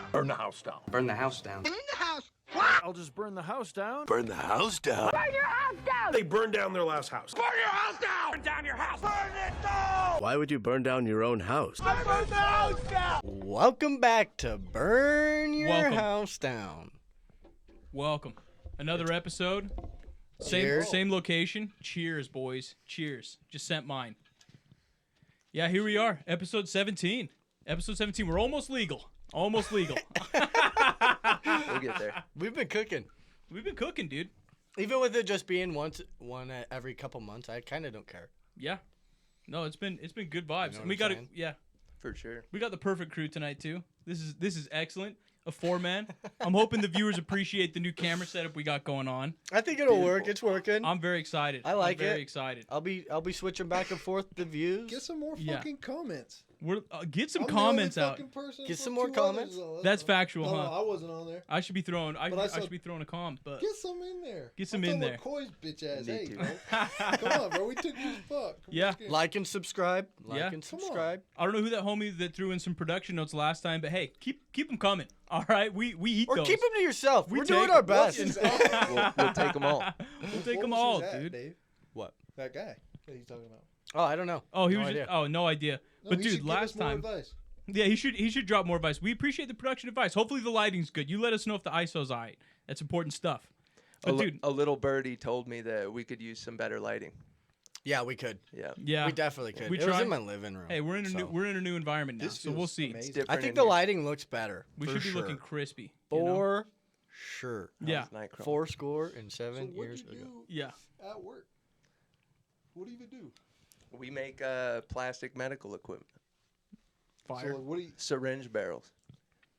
down. Burn the house down. Burn the house down. I'm in the house. I'll just burn the house down. Burn the house down. Burn your house down. They burned down their last house. Burn your house down! Burn down your house! Burn it down! Why would you burn down your own house? I burned the house down! Welcome back to Burn Your Welcome. House Down. Welcome. Another episode. Cheers. Same location. Cheers, boys. Cheers. Just sent mine. Yeah, here we are. Episode 17. Episode 17. We're almost legal. Almost legal. We'll get there. We've been cooking. We've been cooking, dude. Even with it just being one every couple months, I kind of don't care. Yeah. No, it's been good vibes. You know And we what got I'm it. saying? Yeah. For sure. We got the perfect crew tonight too. This is excellent. A 4-man. I'm hoping the viewers appreciate the new camera setup we got going on. I think it'll work. It's working. I'm very excited. I like I'm very it. excited. I'll be switching back and forth the views. Get some more Yeah. fucking comments. We're get some I'm the comments only out. fucking person Get for some more 2 comments. others, though. That's factual, no, huh? No, I wasn't on there. I should be throwing. I saw- should be throwing a comment, but Get some in there. Get some I'm in talking there. about Coy's bitch ass. Need Hey, to. bro. Come on, bro. We took you as fuck. Yeah. Like and subscribe. Yeah. And subscribe. I don't know who that homie that threw in some production notes last time, but hey, keep them coming. All right, we eat Or those. keep them to yourself. We We're doing take- our best. What's his We'll take them all. We'll take What them was all, his at, dude. Dave? What? That guy that he's talking about. Oh, I don't know. Oh, he No was idea. just, oh, no idea. No, But he dude, should give us last more time, advice. yeah, he should drop more advice. We appreciate the production advice. Hopefully the lighting's good. You let us know if the ISO's alright. That's important stuff. But dude, A little birdie told me that we could use some better lighting. Yeah, we could. Yeah. yeah, We definitely could. We It was tried. in my living room. hey, we're in a so. new environment now, This so we'll feels see. amazing. Different I in think the here. lighting looks better. We for should be sure. looking crispy. you know? For sure. Yeah, How's Nightcrawler? 4 So 7 what years do you ago. do yeah. at work? What do you even do? We make plastic medical equipment. Fire. So like, what do you? Syringe barrels.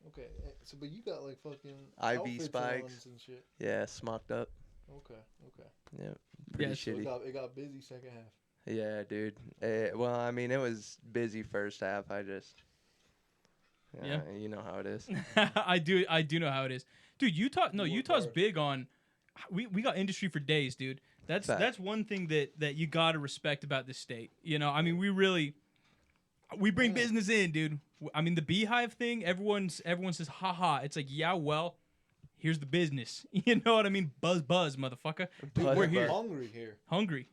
Okay, so but you got like fucking IV outfits spikes. on and shit. Yeah, smocked up. Okay. Yeah. Yeah, Pretty so So shitty. it got busy second half. Yeah, dude. Well, I mean, it was busy first half. I just. Yeah. You know how it is. I do know how it is, dude. Utah's hard. big on. We got industry for days, dude. That's Fact. one thing that you gotta respect about this state. You know, I mean, we bring business in, dude. I mean, the beehive thing. Everyone says, haha. It's like, yeah, well, here's the business. You know what I mean? Buzz, motherfucker. Dude, We're we're here, hungry here. hungry.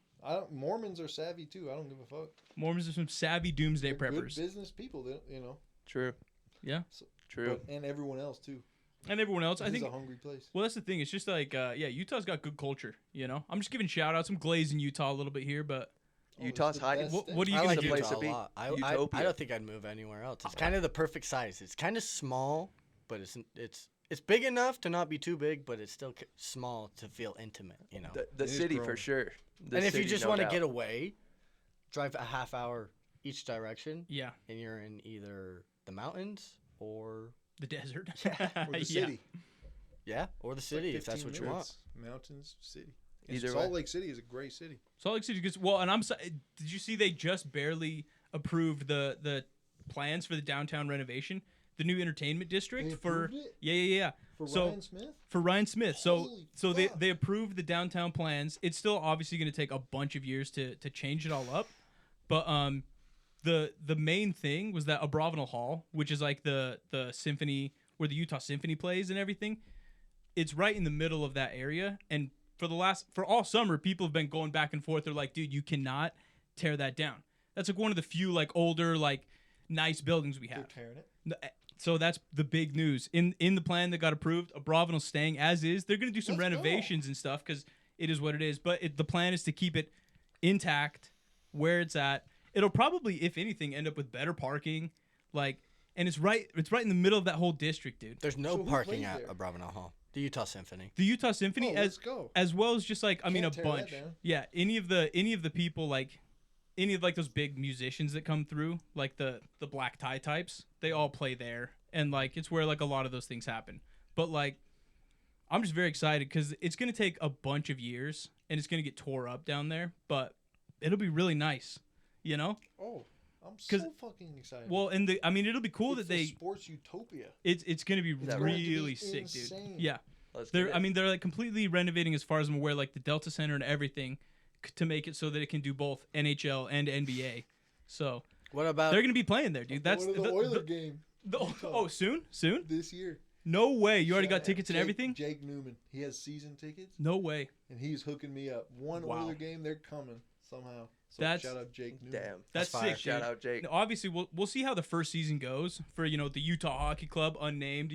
Mormons are savvy too. I don't give a fuck. Mormons are some savvy doomsday They're good preppers. business people. They, you know. True. Yeah, True. And everyone else too. and everyone else. I This is think. a hungry place. Well, that's the thing. It's just like, yeah, Utah's got good culture. You know, I'm just giving shout outs. I'm glazing Utah a little bit here, but Utah's it's the hiding. best What- thing. what do you I gonna like do? Place Utah to be. a lot. I Utopia. don't think I'd move anywhere else. It's kind of the perfect size. It's kind of small, but it's big enough to not be too big, but it's still small to feel intimate. You know. The It is city growing. for sure. The And if you city, just no want to doubt. get away, drive a half hour each direction, yeah, and you're in either the mountains or the desert. Or the city. or the city if that's 15 what you want. minutes. Mountains, city. Either Salt way. Lake City is a great city. Salt Lake City gets and did you see they just barely approved the plans for the downtown renovation, the new entertainment district They for approved it? yeah. For So- Ryan Smith? For Ryan Smith. Holy So fuck. they approved the downtown plans. It's still obviously going to take a bunch of years to change it all up. But the main thing was that Abravanel Hall, which is like the symphony where the Utah Symphony plays and everything, it's right in the middle of that area. And for all summer, people have been going back and forth. They're like, dude, you cannot tear that down. That's like one of the few like older like nice buildings we They're have. tearing it. So that's the big news. In the plan that got approved, Abravanel's staying as is. They're going to do some Let's go. renovations and stuff because it is what it is. But the plan is to keep it intact where it's at. It'll probably, if anything, end up with better parking. And it's right in the middle of that whole district, dude. There's no So who parking plays at there? Abravanel Hall. The Utah Symphony. The Utah Symphony, Oh, let's go. as well as just like Can't a tear that bunch. down. Yeah, any of the people like any of like those big musicians that come through, like the black tie types, they all play there, and like it's where like a lot of those things happen. But like, I'm just very excited because it's gonna take a bunch of years and it's gonna get tore up down there, but it'll be really nice, you know. Oh, I'm 'Cause- so fucking excited. Well, and it'll be cool it's that a they sports utopia. it's gonna be that right? really It's going to be sick, dude. insane. Yeah. Let's get it. They're like completely renovating, as far as I'm aware, like the Delta Center and everything, to make it so that it can do both NHL and NBA. So What about they're gonna be playing there, dude. That's What are the Oiler game? Soon? this year. No way. You already Shout got out tickets and Jake- everything? Jake Newman. He has season tickets, No way. and he's hooking me up. One Wow. Oiler game, they're coming somehow. So That's- shout out Jake Newman. Damn. That's fire. sick, Shout dude. out Jake. Now, obviously, we'll see how the first season goes for the Utah Hockey Club, unnamed.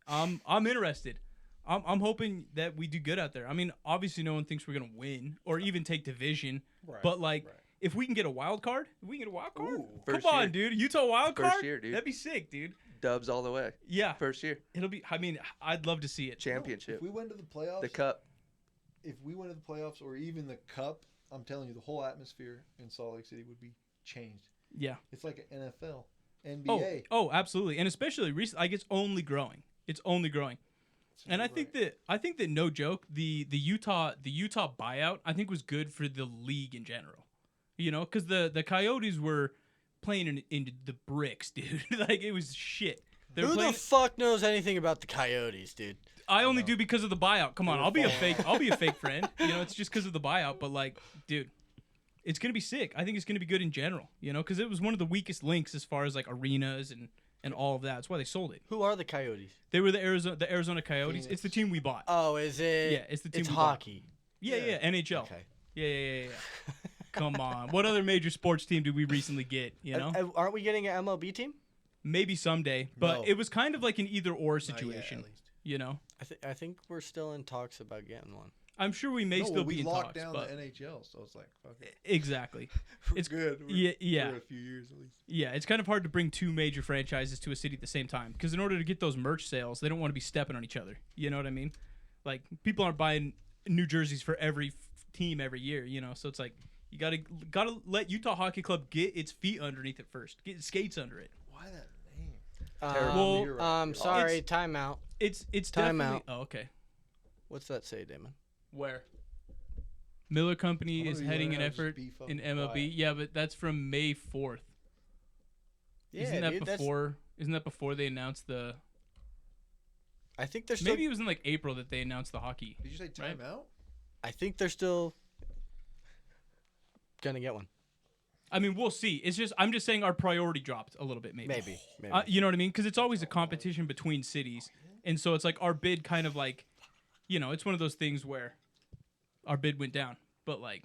I'm interested. I'm hoping that we do good out there. I mean, obviously, no one thinks we're gonna win or even take division, Right, but like, right. if we can get a wild card, Ooh. come First on, year. dude, Utah wild First card, year, dude. that'd be sick, dude. Dubs all the way. Yeah, First year. it'll be. I mean, I'd love to see it. Championship. If we went to the playoffs, The cup. if we went to the playoffs or even the cup, I'm telling you, the whole atmosphere in Salt Lake City would be changed. Yeah. It's like an NFL, Oh, NBA. oh, absolutely, and especially recently, like it's only growing. It's only growing. And I think that no joke, the Utah buyout I think was good for the league in general. Because the Coyotes were playing in the bricks, dude. Like it was shit. They were Who playing. the fuck knows anything about the Coyotes, dude? I only do because of the buyout. Come on, I'll be a fake friend. It's just because of the buyout. But like, dude, it's gonna be sick. I think it's gonna be good in general. Because it was one of the weakest links as far as like arenas and all of that. That's why they sold it. Who are the Coyotes? They were the Arizona Coyotes. Phoenix. It's the team we bought. Oh, is it? Yeah, it's the team It's we bought. hockey. Yeah, NHL. Okay. Yeah. Come on. What other major sports team did we recently get? Aren't we getting an MLB team? Maybe someday, but No. it was kind of like an either-or Not yet, situation. at least. I think we're still in talks about getting one. I'm sure we may No, still we be in locked talks, down but the NHL, so it's like, fuck it. exactly. We're It's- good. yeah. For a few years at least. Yeah, it's kind of hard to bring two major franchises to a city at the same time because in order to get those merch sales, they don't want to be stepping on each other. You know what I mean? Like people aren't buying new jerseys for every team every year. So it's like you gotta let Utah Hockey Club get its feet underneath it first, get its skates under it. Why that name? Well, You're right, you're Sorry, It's- timeout. It's Time definitely. out. Oh, okay. What's that say, Damon? Where? Miller Company Oh, is you heading wanna an have just effort be in fucking MLB. quiet. Yeah, but that's from May 4th. Yeah, isn't that dude, before? Isn't that before they announced the? I think they're still. Maybe it was in like April that they announced the hockey. Did you say Right. timeout? I think they're still gonna get one. I mean, we'll see. It's just I'm just saying our priority dropped a little bit, maybe. Maybe. You know what I mean? Because it's always a competition between cities, and so it's like our bid kind of like, it's one of those things where our bid went down. But like,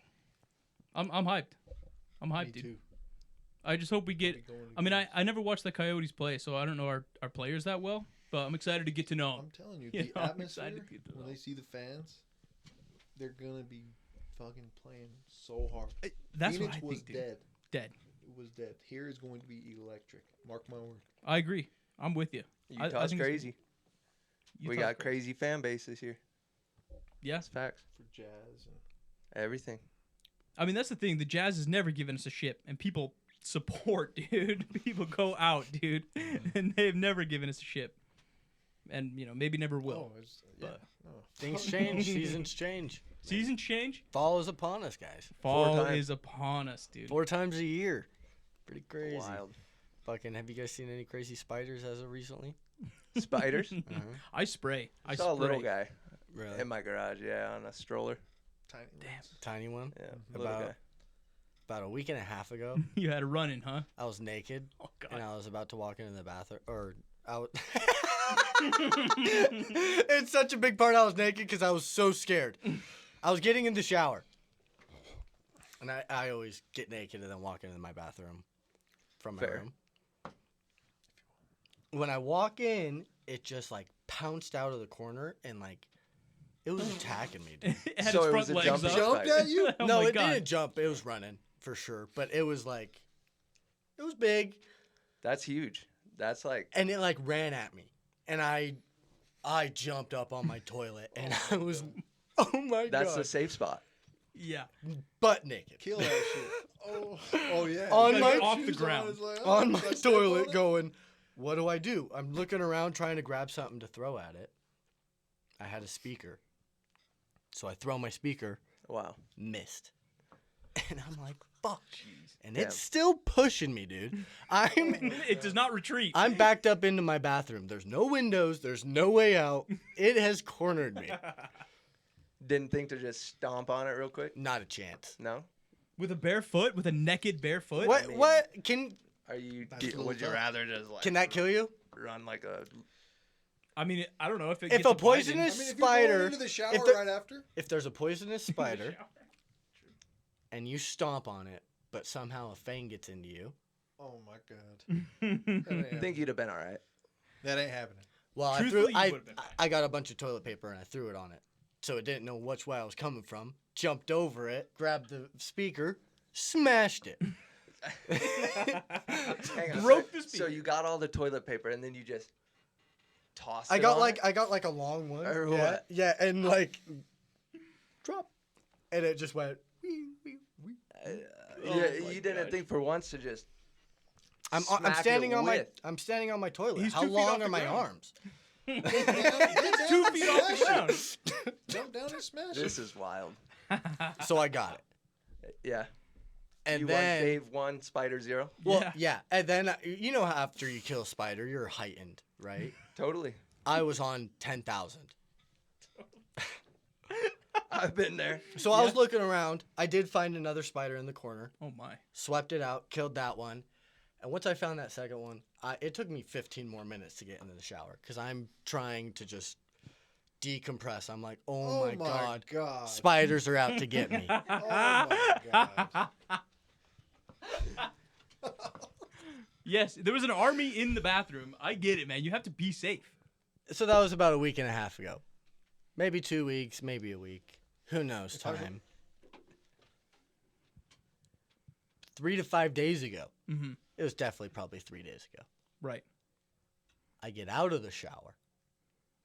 I'm hyped. I'm hyped, Me dude. too. I just hope we get. Probably going I mean, against- I never watched the Coyotes play, so I don't know our players that well. But I'm excited to get to know them. I'm telling you, You the know, I'm atmosphere excited to get to when know. they see the fans, they're gonna be fucking playing so hard. That's Phoenix what I was think, dude. dead. Dead. It was dead. Here is going to be electric. Mark my word. I agree. I'm with you. I Utah's think it's- crazy. We Utah's got crazy fan base this year. Yeah. That's facts. For Jazz and Everything. I mean, that's the thing. The Jazz has never given us a ship, and people support, dude. People go out, dude, and they've never given us a ship, and maybe never will. oh, it's, yeah, but- no. Things change. Seasons change. Seasons change. Fall is upon us, guys. Fall times. is upon us, dude. 4 times a year. Pretty crazy. Wild. Fucking, have you guys seen any crazy spiders as of recently? Spiders. I spray. I saw a little spray. guy Really? in my garage. Yeah, on a stroller. Tiny ones. Tiny one. Yeah, little About- guy. About a week and a half ago, You had a run-in, huh? I was naked Oh and God. I was about to walk into the bathroom, or out. It's such a big part I was naked because I was so scared. I was getting in the shower. And I always get naked and then walk into my bathroom from my Fair. room. When I walk in, it just like pounced out of the corner and like it was attacking me, dude. It had So its it front was a legs jumping up. Jumped at you? Oh No, my it God. didn't jump. It was running for sure, but it was like it was big That's huge. That's like and it like ran at me. And I jumped up on my toilet and I was oh my that's god. the safe spot. Yeah. Butt naked. Kill that shit. Oh yeah. On You my- got off the shoes ground. It's like, On my should I step toilet on it? going, what do? I'm looking around trying to grab something to throw at it. I had a speaker. So I throw my speaker, Wow. missed. And I'm like, fuck. And Damn. it's still pushing me, dude. It does not retreat. I'm backed up into my bathroom. There's no windows. There's no way out. It has cornered me. Didn't think to just stomp on it real quick. Not a chance. No. With a bare foot, with a naked bare foot. What? What? Can Are you? That's a little Would you tough. rather just like Can that kill you? run like a? I mean, I don't know if it If gets a you biting. poisonous I mean, if spider, you're going into the shower there- right after, if there's a poisonous spider Shower. and you stomp on it, but somehow a fang gets into you, oh my god, that ain't, I think happening. you'd have been all right. That ain't happening. well, Truthfully, you would've been fine. I got a bunch of toilet paper and I threw it on it, so it didn't know which way I was coming from. Jumped over it, grabbed the speaker, smashed it. Hang on, Broke so, the so speaker. you got all the toilet paper and then you just tossed I it got on like it? I got like a long one. Or yeah, what? yeah, and like drop, and it just went. Wee, wee, wee. Oh Yeah, my you didn't gosh. think for once to just. I'm smack standing it on my with. I'm standing on my toilet. He's How 2 feet long off are the my ground. arms? Get 2 down feet and off the smash ground. it. Jump down and smash This it. is wild. So I got it, Yeah. and you then won Dave 1, Spider 0. well, Yeah. yeah, and then you know how after you kill a spider, you're heightened, right? Totally. I was on 10,000. I've been there. So I was looking around. I did find another spider in the corner. Oh my. Swept it out, killed that one. And once I found that second one, it took me 15 more minutes to get into the shower because I'm trying to just decompress. I'm like, oh, my god, spiders are out to get me. Oh my god. Yes, there was an army in the bathroom. I get it, man. You have to be safe. So that was about a week and a half ago. Maybe 2 weeks, maybe a week. Who knows hard to- time. 3 to 5 days ago. Mm-hmm. It was definitely probably 3 days ago. Right. I get out of the shower.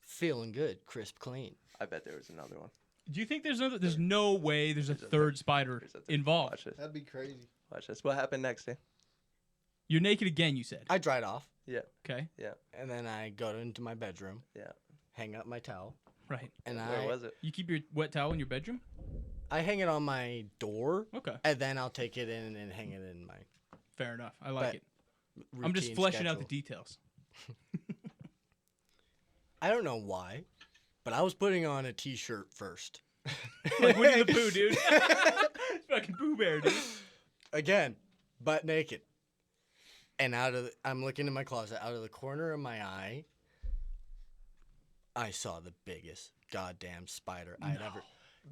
Feeling good, crisp, clean. I bet there was another one. Do you think there's another? There's no way there's a third spider There's a third. involved. Watch this. That'd be crazy. Watch this. What happened next, Dave? You're naked again. You said. I dried off, Yeah. Okay. Yeah. and then I go into my bedroom, Yeah. hang up my towel, Right. and Where was it? You keep your wet towel in your bedroom. I hang it on my door, Okay. and then I'll take it in and hang it in my Fair enough. I like But it. I'm just routine fleshing out the schedule. details. I don't know why, but I was putting on a t-shirt first. Like Winnie the Pooh, dude. Fucking Pooh Bear, dude. Again, butt naked. And I'm looking in my closet. Out of the corner of my eye, I saw the biggest goddamn spider I had ever.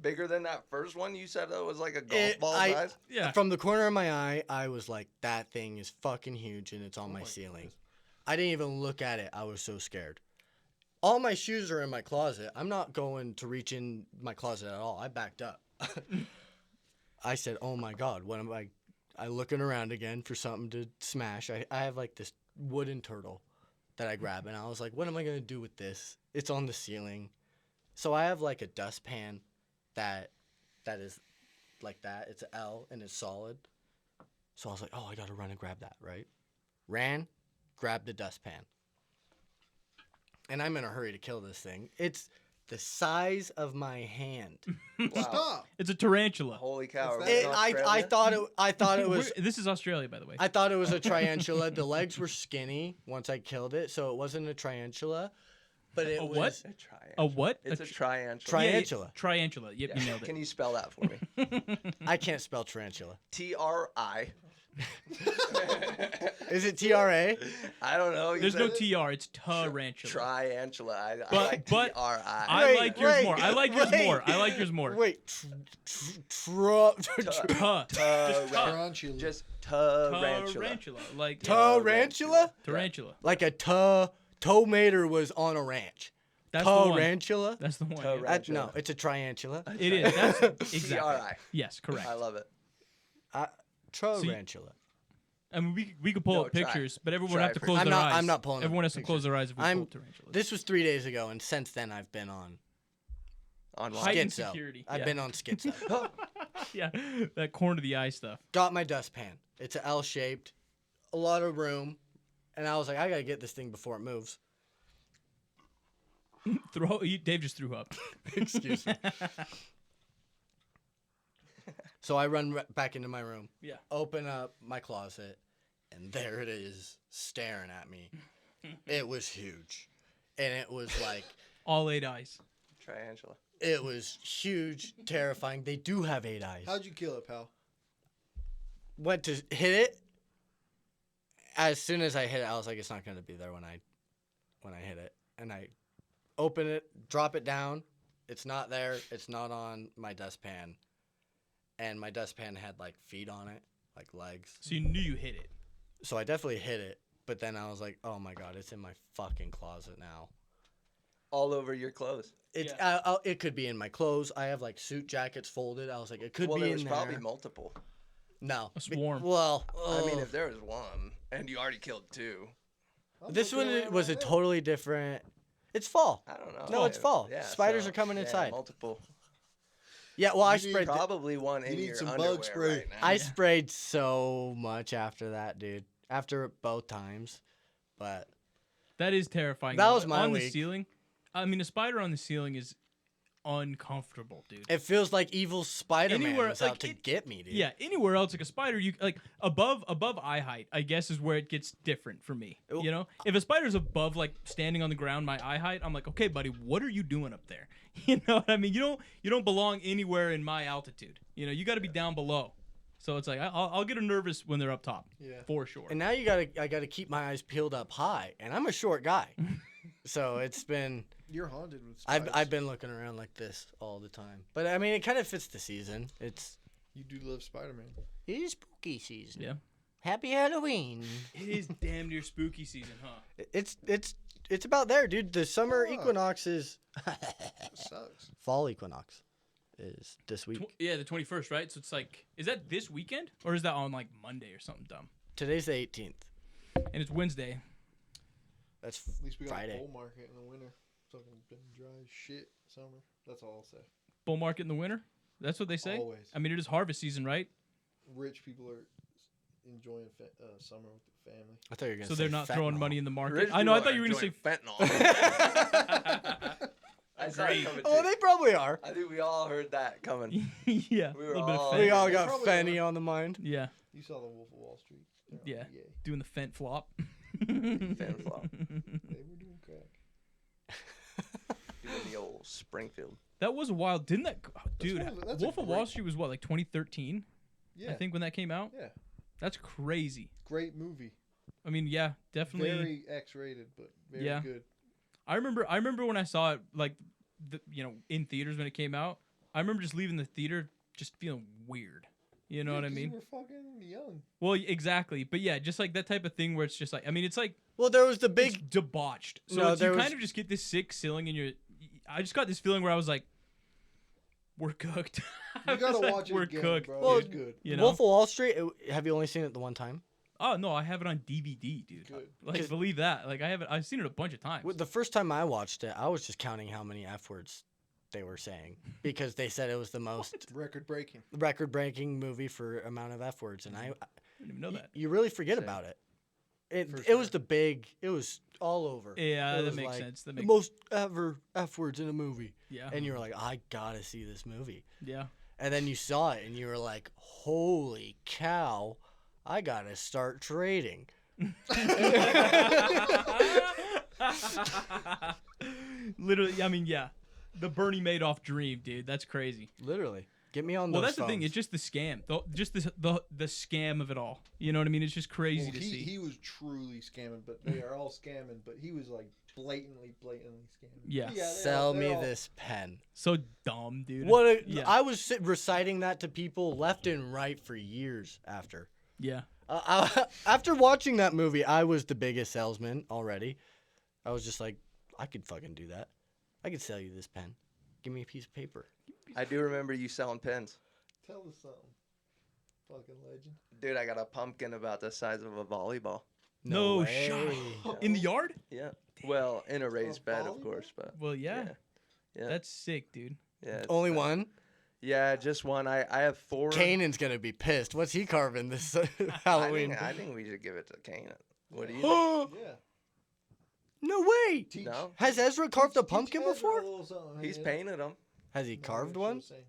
Bigger than that first one you said that was like a golf ball I- size? Yeah. From the corner of my eye, I was like, that thing is fucking huge and it's on my ceiling. I didn't even look at it. I was so scared. All my shoes are in my closet. I'm not going to reach in my closet at all. I backed up. I said, oh my God, what am I looking around again for something to smash. I have like this wooden turtle that I grab, and I was like, what am I going to do with this? It's on the ceiling. So I have like a dustpan that is like that. It's an L and it's solid. So I was like, oh, I got to run and grab that, right? Ran, grabbed the dustpan. And I'm in a hurry to kill this thing. It's the size of my hand. Wow. Stop. It's a tarantula. Holy cow. What's are we that? in I Australia? thought it was This is Australia, by the way. I thought it was a triantula. The legs were skinny once I killed it, so it wasn't a triantula, but it A was what? A triantula. A what? It's a triantula. Triantula. Triantula. Yep, you nailed Can it. you spell that for me? I can't spell tarantula. T-R-I. Is it TRA? I don't know. you There's no said TR. It's tarantula. Triantula. I But- like but T-R-I. I Wait, like yours wait, more. I like yours wait. more. I like yours more. Wait, Tuh. Just tuh. Tarantula. Just tarantula. Tarantula. Like tarantula? tarantula. Like a tomater was on a ranch. That's the one. Tarantula? That's the one. yeah. Tarantula. No, it's a triantula. It is. That's exactly. T-R-I. Yes, correct. I love it. Tarantula. I mean, we could pull No, up try. pictures, but everyone would Try have to for close sure. their eyes. I'm not pulling up Everyone has to close pictures. their eyes if we pull tarantulas. This was 3 days ago, and since then I've been on On what? Heightened schizo. security. I've Yeah. been on schizo. Yeah, that corn to the eye stuff. Got my dustpan. It's a L shaped, a lot of room, and I was like, I gotta get this thing before it moves. Dave just threw up. Excuse me. So I run back into my room, Yeah. open up my closet, and there it is, staring at me. It was huge, and it was like, All 8 eyes. Triantula. it was huge, terrifying. They do have 8 eyes. How'd you kill it, pal? Went to hit it, as soon as I hit it, I was like, it's not gonna be there when I hit it, and I open it, drop it down. It's not there. It's not on my dustpan, and my dustpan had like feet on it, like legs. So you knew you hit it. So I definitely hit it, but then I was like, oh my god, it's in my fucking closet now. All over your clothes. It could be in my clothes. I have like suit jackets folded. I was like, it could be there in was there. probably multiple. No, A swarm. Well, I mean, if there was one and you already killed two, this one looking was a around totally different. It's fall. I don't know. No, it's fall. Yeah, Spiders so, are coming yeah, inside. Multiple. Yeah, well, I You need sprayed. Probably one in need your some bug underwear spray. right now. I sprayed so much after that, dude. After both times, but That is terrifying. That though. was my on week. the ceiling. I mean, a spider on the ceiling is uncomfortable, dude. it feels like evil Spider-Man Anywhere- was like, out to it- get me, dude. Yeah, anywhere else like a spider, you like above eye height, I guess is where it gets different for me. Oh. You know, if a spider's above like standing on the ground my eye height, I'm like, okay, buddy, what are you doing up there? You know what I mean? You don't belong anywhere in my altitude. You know, you got to be down below. So it's like I'll get nervous when they're up top. Yeah. For sure. And now I gotta keep my eyes peeled up high, and I'm a short guy, so it's been. You're haunted with spiders. I've been looking around like this all the time, but I mean, it kind of fits the season. You do love Spider-Man. It is spooky season. Yeah. Happy Halloween. It is damn near spooky season, huh? It's about there, dude. The summer Fuck. equinox is It sucks. fall equinox is this week. Yeah, the 21st, right? So it's like, is that this weekend or is that on like Monday or something dumb? Today's the 18th. And it's Wednesday. That's At least we got Friday. a bull market in the winter. Fucking been dry as shit summer. That's all I'll say. Bull market in the winter. That's what they say. Always. I mean, it is harvest season, right? Rich people are enjoying summer with the family. I thought you were gonna So say they're not throwing fentanyl. money in the market. Rich I know. I people thought you were are gonna say. fentanyl. I saw it coming Oh, too. they probably are. I think we all heard that coming. Yeah. We a were little bit of all- fent. We all They got probably Fenny are. on the mind. Yeah. You saw the Wolf of Wall Street. They're on Yeah. EA. Doing the fent flop. Fan flop. They were doing crack. Doing the old Springfield. That was a while, didn't that? Oh, dude, that's a Wolf of Wall great- Street was what, like 2013? Yeah. I think when that came out. Yeah. That's crazy. Great movie. I mean, yeah, definitely. Very X-rated, but very Yeah. good. I remember when I saw it, like, in theaters when it came out. I remember just leaving the theater just feeling weird. You know what I mean? You were fucking young. Well, exactly. But yeah, just like that type of thing where it's just like, I mean, it's like Well, there was the it's big. debauched. So No, it's, you there was- kind of just get this sick ceiling in your. I just got this feeling where I was like, we're cooked. I You was gotta like, watch it we're again, cooked. bro. Well, It's good. You know? Wolf of Wall Street. Have you only seen it the one time? Oh no, I have it on DVD, dude. Good. Like, 'Cause- believe that. Like, I've seen it a bunch of times. Well, the first time I watched it, I was just counting how many F words they were saying because they said it was the most Record breaking. record-breaking movie for amount of F words, and I didn't even know that. you really forget Same. about it. For It was sure. the big. It was all over. Yeah, It that was makes like, sense. That the makes most ever F words in a movie, yeah, and you were like, I gotta see this movie. yeah. And then you saw it, and you were like, holy cow, I gotta start trading. Literally, I mean, yeah, the Bernie Madoff dream, dude. That's crazy. Literally, get me on Well, those that's the thing. phones. It's just the scam. Just the scam of it all. You know what I mean? It's just crazy Well, to see. he was truly scamming, but they are all scamming. But he was like blatantly scamming. Yeah. Sell me this pen. So dumb, dude. What? Yeah. I was reciting that to people left and right for years after. Yeah. After watching that movie, I was the biggest salesman already. I was just like, I could fucking do that. I could sell you this pen. Give me a piece of paper. I do remember you selling pens. Tell us something. Fucking legend. Dude, I got a pumpkin about the size of a volleyball. No, way. shut up. In the yard? Yeah. Well, in a raised bed, of volleyball? course, but Well, yeah. yeah. That's sick, dude. yeah. it's Only fun. one? Yeah, just one. I have four. Kanan's going to be pissed. What's he carving this Halloween? I think we should give it to Kanan. What do you think? Yeah. No way. Teach. No? Has Ezra carved a teach pumpkin Ezra before? a little something, He's you know? painted them. Has he No, carved I one? was saying.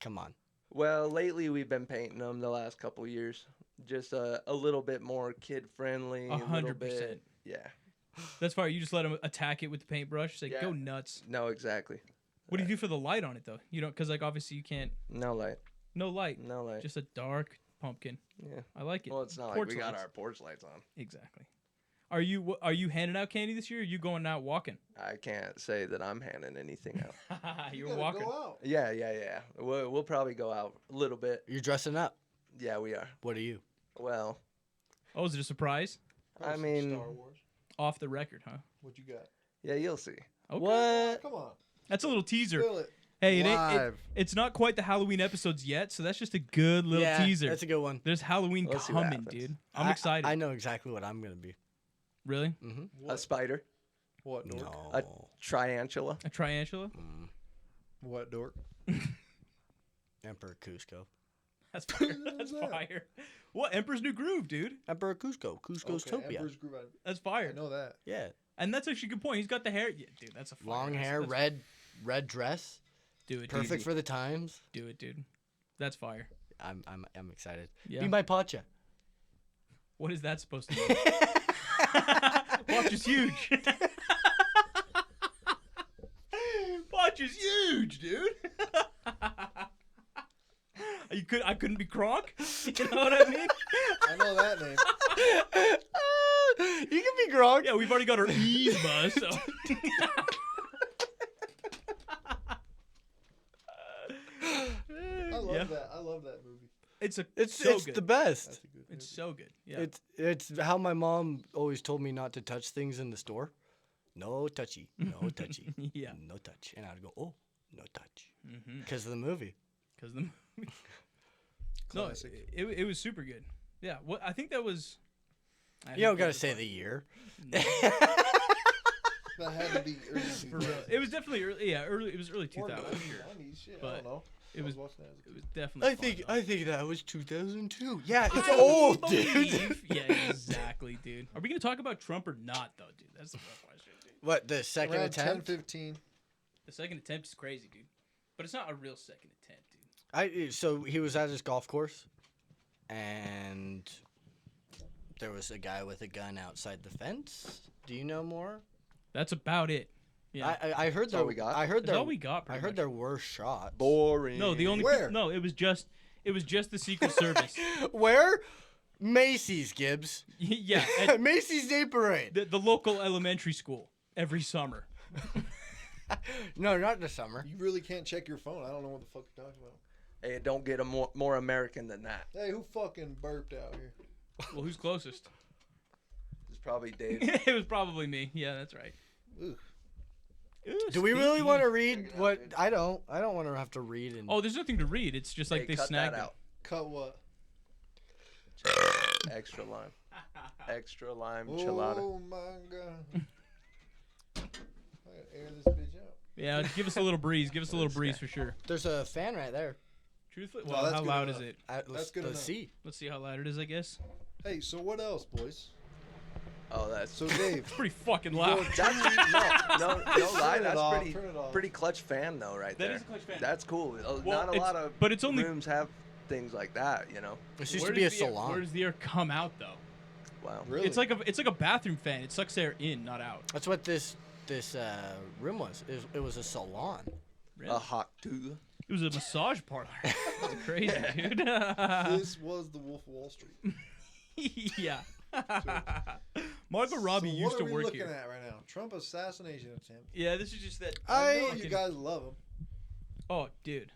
Come on. Well, lately we've been painting them the last couple years. Just a little bit more kid friendly. 100%. Yeah. That's fire. You just let him attack it with the paintbrush. Say, Yeah. go nuts. No, exactly. What do you do for the light on it, though? You don't, because, like, obviously you can't. No light. No light. No light. Just a dark pumpkin. Yeah. I like it. Well, it's not Porch like we got lights. our porch lights on. Exactly. Are you handing out candy this year? Or are you going out walking? I can't say that I'm handing anything out. You're gotta walking. Go out. Yeah. We'll probably go out a little bit. You're dressing up. Yeah, we are. What are you? Well, Oh, is it a surprise? I Some mean- Star Wars. Off the record, huh? What you got? yeah, you'll see. Okay. What? Come on. That's a little teaser. Spill it. Hey, Live. it's not quite the Halloween episodes yet, so that's just a good little Yeah, teaser. that's a good one. There's Halloween Let's see what coming, happens. dude. I'm excited. I know exactly what I'm gonna be. Really? Mm-hmm. What? A spider, What dork? No. A- triantula. A triantula? What dork? Emperor Cusco. That's fire. That's that? fire. What? Emperor's New Groove, dude. Emperor Cusco. Cusco's Okay, Topia. Emperor's Groove. That's I fire. know that. Yeah. And that's actually a good point. He's got the hair. Yeah, dude, that's a fire. Long That's- hair, that's- red dress. Do it, Perfect dude. for the times. Do it, dude. That's fire. I'm excited. Yeah. Be my pacha. What is that supposed to mean? Watch is huge. Watch is huge, dude. I couldn't be Kronk. You know what I mean? I know that name. You can be Gronk. Yeah, we've already got our E's buzz. So. I love Yeah. that. I love that movie. It's It's so it's good. the best. That's a good movie. It's so good. Yeah. It's how my mom always told me not to touch things in the store. No touchy. No touchy. Yeah. No touch. And I'd go, oh, no touch. Mm-hmm. Because of the movie. Because the movie. No, Classic. it was super good. Yeah. What I think that was. You don't gotta say the year. That had to be early For real. It was definitely early. Yeah, early. It was early 2000 for sure. 90s, shit, I But don't know. It was. I watching that as a It kid. was definitely. I think that was 2002. Yeah, it's I old, believe- dude. Yeah, exactly, dude. Are we gonna talk about Trump or not, though, dude? That's the real question, dude. What, the second Around attempt? 10-15. The second attempt is crazy, dude. But it's not a real second attempt, dude. So he was at his golf course, and there was a guy with a gun outside the fence. Do you know more? That's about it. Yeah. I heard That's there. all we got? I heard That's there. all we got. I pretty heard much. there were shots. Boring. No, the only. Where? No, it was just the Secret Service. Where? Macy's, Gibbs. Yeah, at Macy's Day Parade. the local elementary school every summer. No, not the summer. You really can't check your phone. I don't know what the fuck you're talking about. Hey, it don't get a more American than that. Hey, who fucking burped out here? Well, who's closest? It's probably Dave. It was probably me. Yeah, that's right. Ooh. Ooh, Do we really stinky. want to read Check it out, what? dude. I don't want to have to read. And Oh, there's nothing to read. It's just like Hey, they cut snagged that it. out. Cut what? Extra lime. Extra lime chilada. Oh my god. I gotta air this bitch out. Yeah, give us a little breeze. Give us a little breeze for sure. there's a fan right there. Truthfully, No, well, that's how good loud is enough. it? Let's, That's good let's enough. see. Let's see how loud it is. I guess Hey, so what else, boys? Oh, that's So Dave, it's pretty fucking loud. that's no lie. Turn it That's off, pretty turn it off. pretty clutch fan though, right That there. is a clutch fan. That's cool. Well, Not a it's- lot of but it's only- rooms have things like that, you know. This used Where to be a does the air- salon. Where does the air come out though? Wow. really? It's like a bathroom fan. It sucks air in, not out. That's what this room was. It was a salon. Really? A hot tooth. It was a massage parlor. That's crazy, dude. this was the Wolf of Wall Street. Yeah. Margot Robbie So used what to are we work looking here. at right now? Trump assassination attempt. Yeah, this is just that. I know fucking- you guys love him. Oh, dude.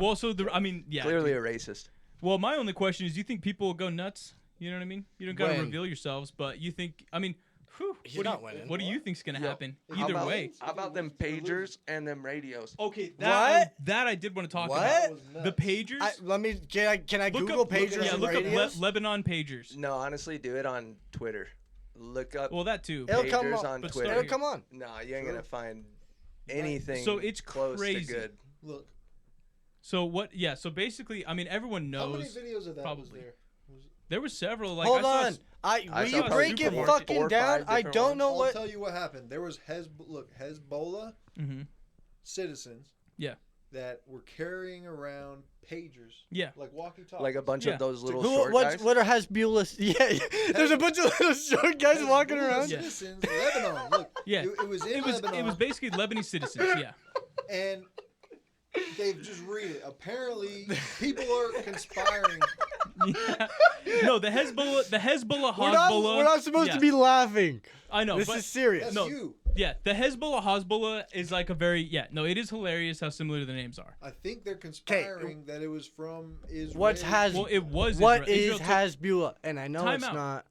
Well, so I mean, yeah. Clearly dude. a racist. Well, my only question is, do you think people will go nuts? You know what I mean? You don't gotta When? reveal yourselves, but you think? I mean, whew, He's what do not you, winning. What do you think's gonna Yo, happen? How Either about- way. How about them pagers and them radios? Okay, What? that I did want to talk What? about. That was nuts. The pagers. Can I Look Google up, pagers yeah, and look radios? up Lebanon pagers. No, honestly, do it on Twitter. Look up Well, that too. It'll come pagers on. on But Twitter. It'll come on. No, you ain't Sure. gonna find anything So it's close crazy. to good. Look, So what? Yeah. So basically, I mean, everyone how many knows. videos of that was probably. there? There were several. Like, Hold I saw on. I Will saw you probably break it supermarket. fucking 4 or down? 5 I different don't ones. know I'll what. tell you what happened. There was Hezbollah Mm-hmm. citizens Yeah. that were carrying around pagers, Yeah. like walkie-talkies. Like a bunch Yeah. of those little Who? short What's guys. what are Hezbollah? Yeah, there's a bunch of little short guys walking Hezbollah around. Yeah. Citizens, Lebanon. Look, Yeah. it was in It was Lebanon, basically Lebanese citizens. Yeah. and Dave, just read it. Apparently, people are conspiring. Yeah. No, the Hezbollah, We're not supposed to be laughing. I know. This but, is serious. That's No. you. Yeah, the Hezbollah is like a very it is hilarious how similar the names are. I think they're conspiring that it was from Israel. What's has? Well, it was What Israel. is Hasbullah? And I know Time it's out. not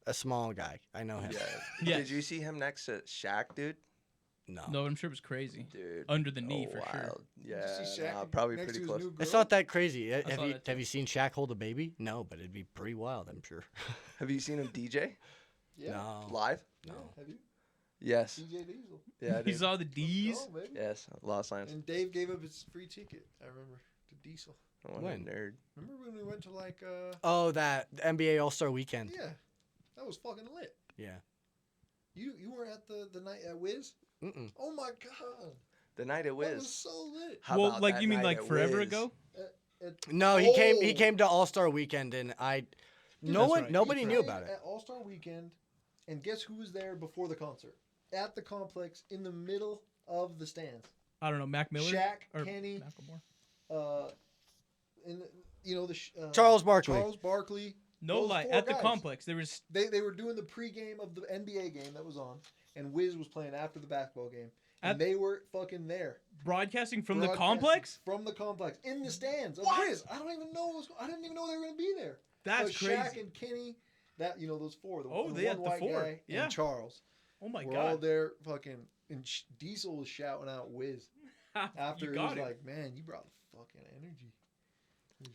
a small guy. I know him. Yeah. Yes. Did you see him next to Shaq, dude? No. No, I'm sure it was crazy. Dude. Under the knee for wild. sure. Yeah. Did you see Shaq Nah, probably next pretty to his close. new It's girl? not that crazy. saw that too. Have you seen Shaq hold a baby? No, but it'd be pretty wild, I'm sure. Have you seen him DJ Yeah. No. live? No. Have you? Yes. DJ Diesel. Yeah. He Dude. saw the D's. Oh, baby. Yes. Lost Lions. And Dave gave up his free ticket. I remember to Diesel. What When? a nerd. Remember when we went to like Oh, that NBA All-Star Weekend. yeah, that was fucking lit. Yeah. You were at the night at Wiz? Mm-mm. Oh my god, The night it that was was. so lit. How Well, about like that you mean night like at forever Wiz? ago? No, he came. He Oh. came to All-Star Weekend, and that's right. nobody He knew played about it. at All Star Weekend, and guess who was there before the concert? At the complex, in the middle of the stands. I don't know, Mac Miller. Shaq, or Kenny, Macklemore? in the, Charles Barkley. Charles Barkley. No those lie. four At the guys. complex, there was They were doing the pregame of the NBA game that was on, and Wiz was playing after the basketball game, and At- they were fucking there. broadcasting from the Broadcasting complex. From the complex, in the stands of Wiz. I don't even know. I didn't even know they were going to be there. That's but Shaq crazy. and Kenny, those four. Oh, the they one had the white four. guy Yeah. and Charles. Oh my We're all god. there, fucking. And Diesel was shouting out Wiz after You he got was it. like, "Man, you brought the fucking energy."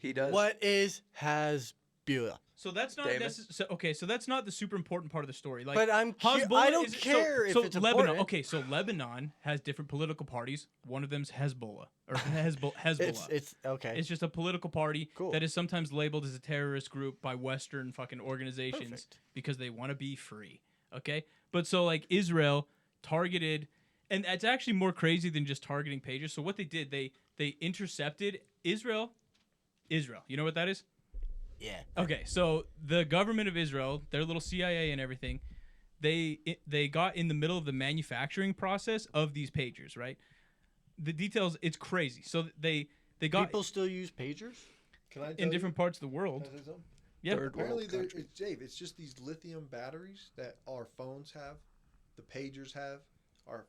He does. What is Hasbullah? So that's not David? okay. So that's not the super important part of the story. Like, But I Hezbollah don't is- care if so it's Lebanon. important. Okay, so Lebanon has different political parties. One of them's Hezbollah or Hezbollah. It's okay. It's just a political party Cool. that is sometimes labeled as a terrorist group by Western fucking organizations Perfect. because they want to be free. Okay, but so like Israel targeted, and it's actually more crazy than just targeting pages. So what they did, they intercepted Israel. You know what that is? yeah. Okay, so the government of Israel, their little CIA and everything, they got in the middle of the manufacturing process of these pagers, right? The details, it's crazy. So they got People still use pagers. Can I tell in different parts of the You, world. can I say something? Yeah, Third Apparently, world country. it's Dave. It's just these lithium batteries that our phones have, the pagers have, our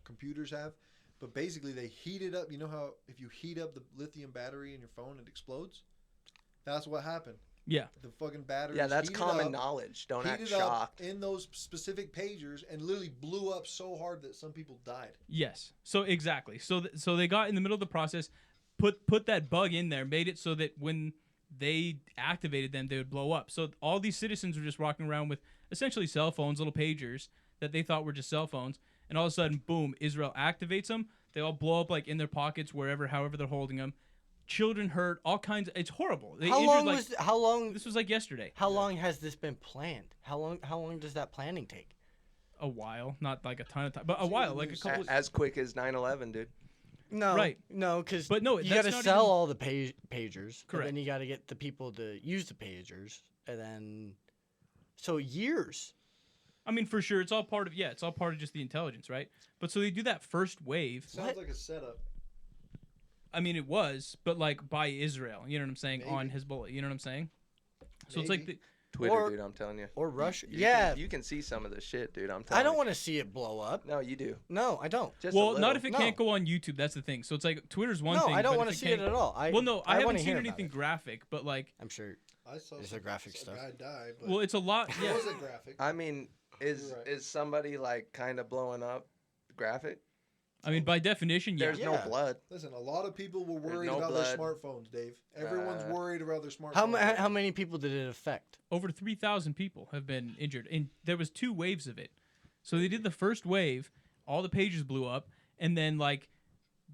computers have. But basically, they heat it up. You know how if you heat up the lithium battery in your phone, it explodes? That's what happened. yeah. The fucking batteries. Yeah, that's heated common up, knowledge. Don't act heated up shocked. in those specific pagers and literally blew up so hard that some people died. Yes. So exactly. So they got in the middle of the process, put that bug in there, made it so that when they activated them, they would blow up. So all these citizens were just walking around with essentially cell phones, little pagers that they thought were just cell phones, and all of a sudden, boom! Israel activates them. They all blow up like in their pockets, wherever, however they're holding them. Children hurt, all kinds. It's horrible. They injured, How long This was like yesterday. How long has this been planned? How long does that planning take? A while, not like a ton of time, but a while, like a couple. As quick as 9/11, dude. No, Right. No, because But no, you that's got to not sell even- all the pagers. And Correct. then you got to get the people to use the pagers, and then so years. I mean, for sure, it's all part of just the intelligence, right? But so they do that first wave. Sounds like a setup. I mean, it was, but like by Israel, you know what I'm saying, on Maybe. Hezbollah, you know what I'm saying? So it's like Maybe. Twitter, Or- dude. I'm telling you. Or Russia. You Yeah, Can, you can see some of the shit, dude. I'm telling I don't you. want to see it blow up. No, you do. No, I don't. Just well, a not little. if it No. can't go on YouTube. That's the thing. So it's like Twitter's one No, thing. I don't but want if to see it can't- at all. Well, no, I haven't wanna seen hear about anything it. graphic, but like, I'm sure. I saw There's some, a graphic a stuff. guy died, but well, it's a lot. it Yeah. wasn't graphic. I mean, is You're right. is somebody like kind of blowing up graphic? I mean, by definition, yeah. There's no Yeah. blood. Listen, a lot of people were worried no about their blood. smartphones, Dave. Everyone's worried about their smartphones. How many people did it affect? Over 3,000 people have been injured, and there was 2 waves of it. So they did the first wave, all the pages blew up, and then like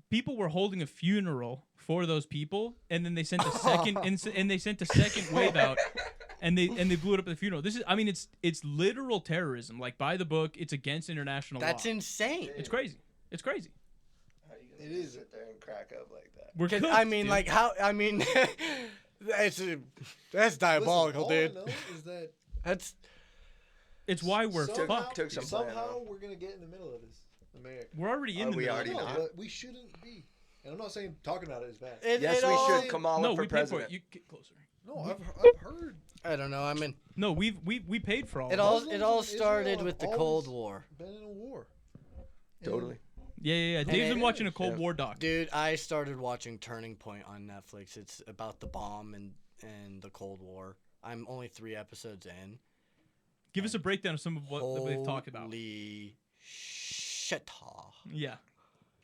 people were holding a funeral for those people, and then they sent a second and they sent a second wave out, and they blew it up at the funeral. This is, I mean, it's literal terrorism, like by the book. It's against international That's law. insane. It's crazy. It's crazy. How you It is. sit there and crack up like that? We're 'Cause, cooked, I mean, dude. like how? I mean, that's diabolical, Listen, all dude. I know is that That's it's why we're somehow, fucked. Took some planning, somehow though. we're gonna get in the middle of this, America. We're already in Are the we middle. already No, not? but we shouldn't be. And I'm not saying talking about it is bad. Yes, it we all- should. Kamala No, for we paid for president. it. You get closer. No, I've heard. I don't know. I mean, No, we paid for all. it of all Muslims it all in Israel started have with the always Cold War. Been in a war. And Totally. Yeah. Dave's been it- watching a Cold yeah. War doc. Dude, I started watching Turning Point on Netflix. It's about the bomb and the Cold War. I'm only 3 episodes in. Give us a breakdown of some of what they've talked about. Holy shit. Yeah.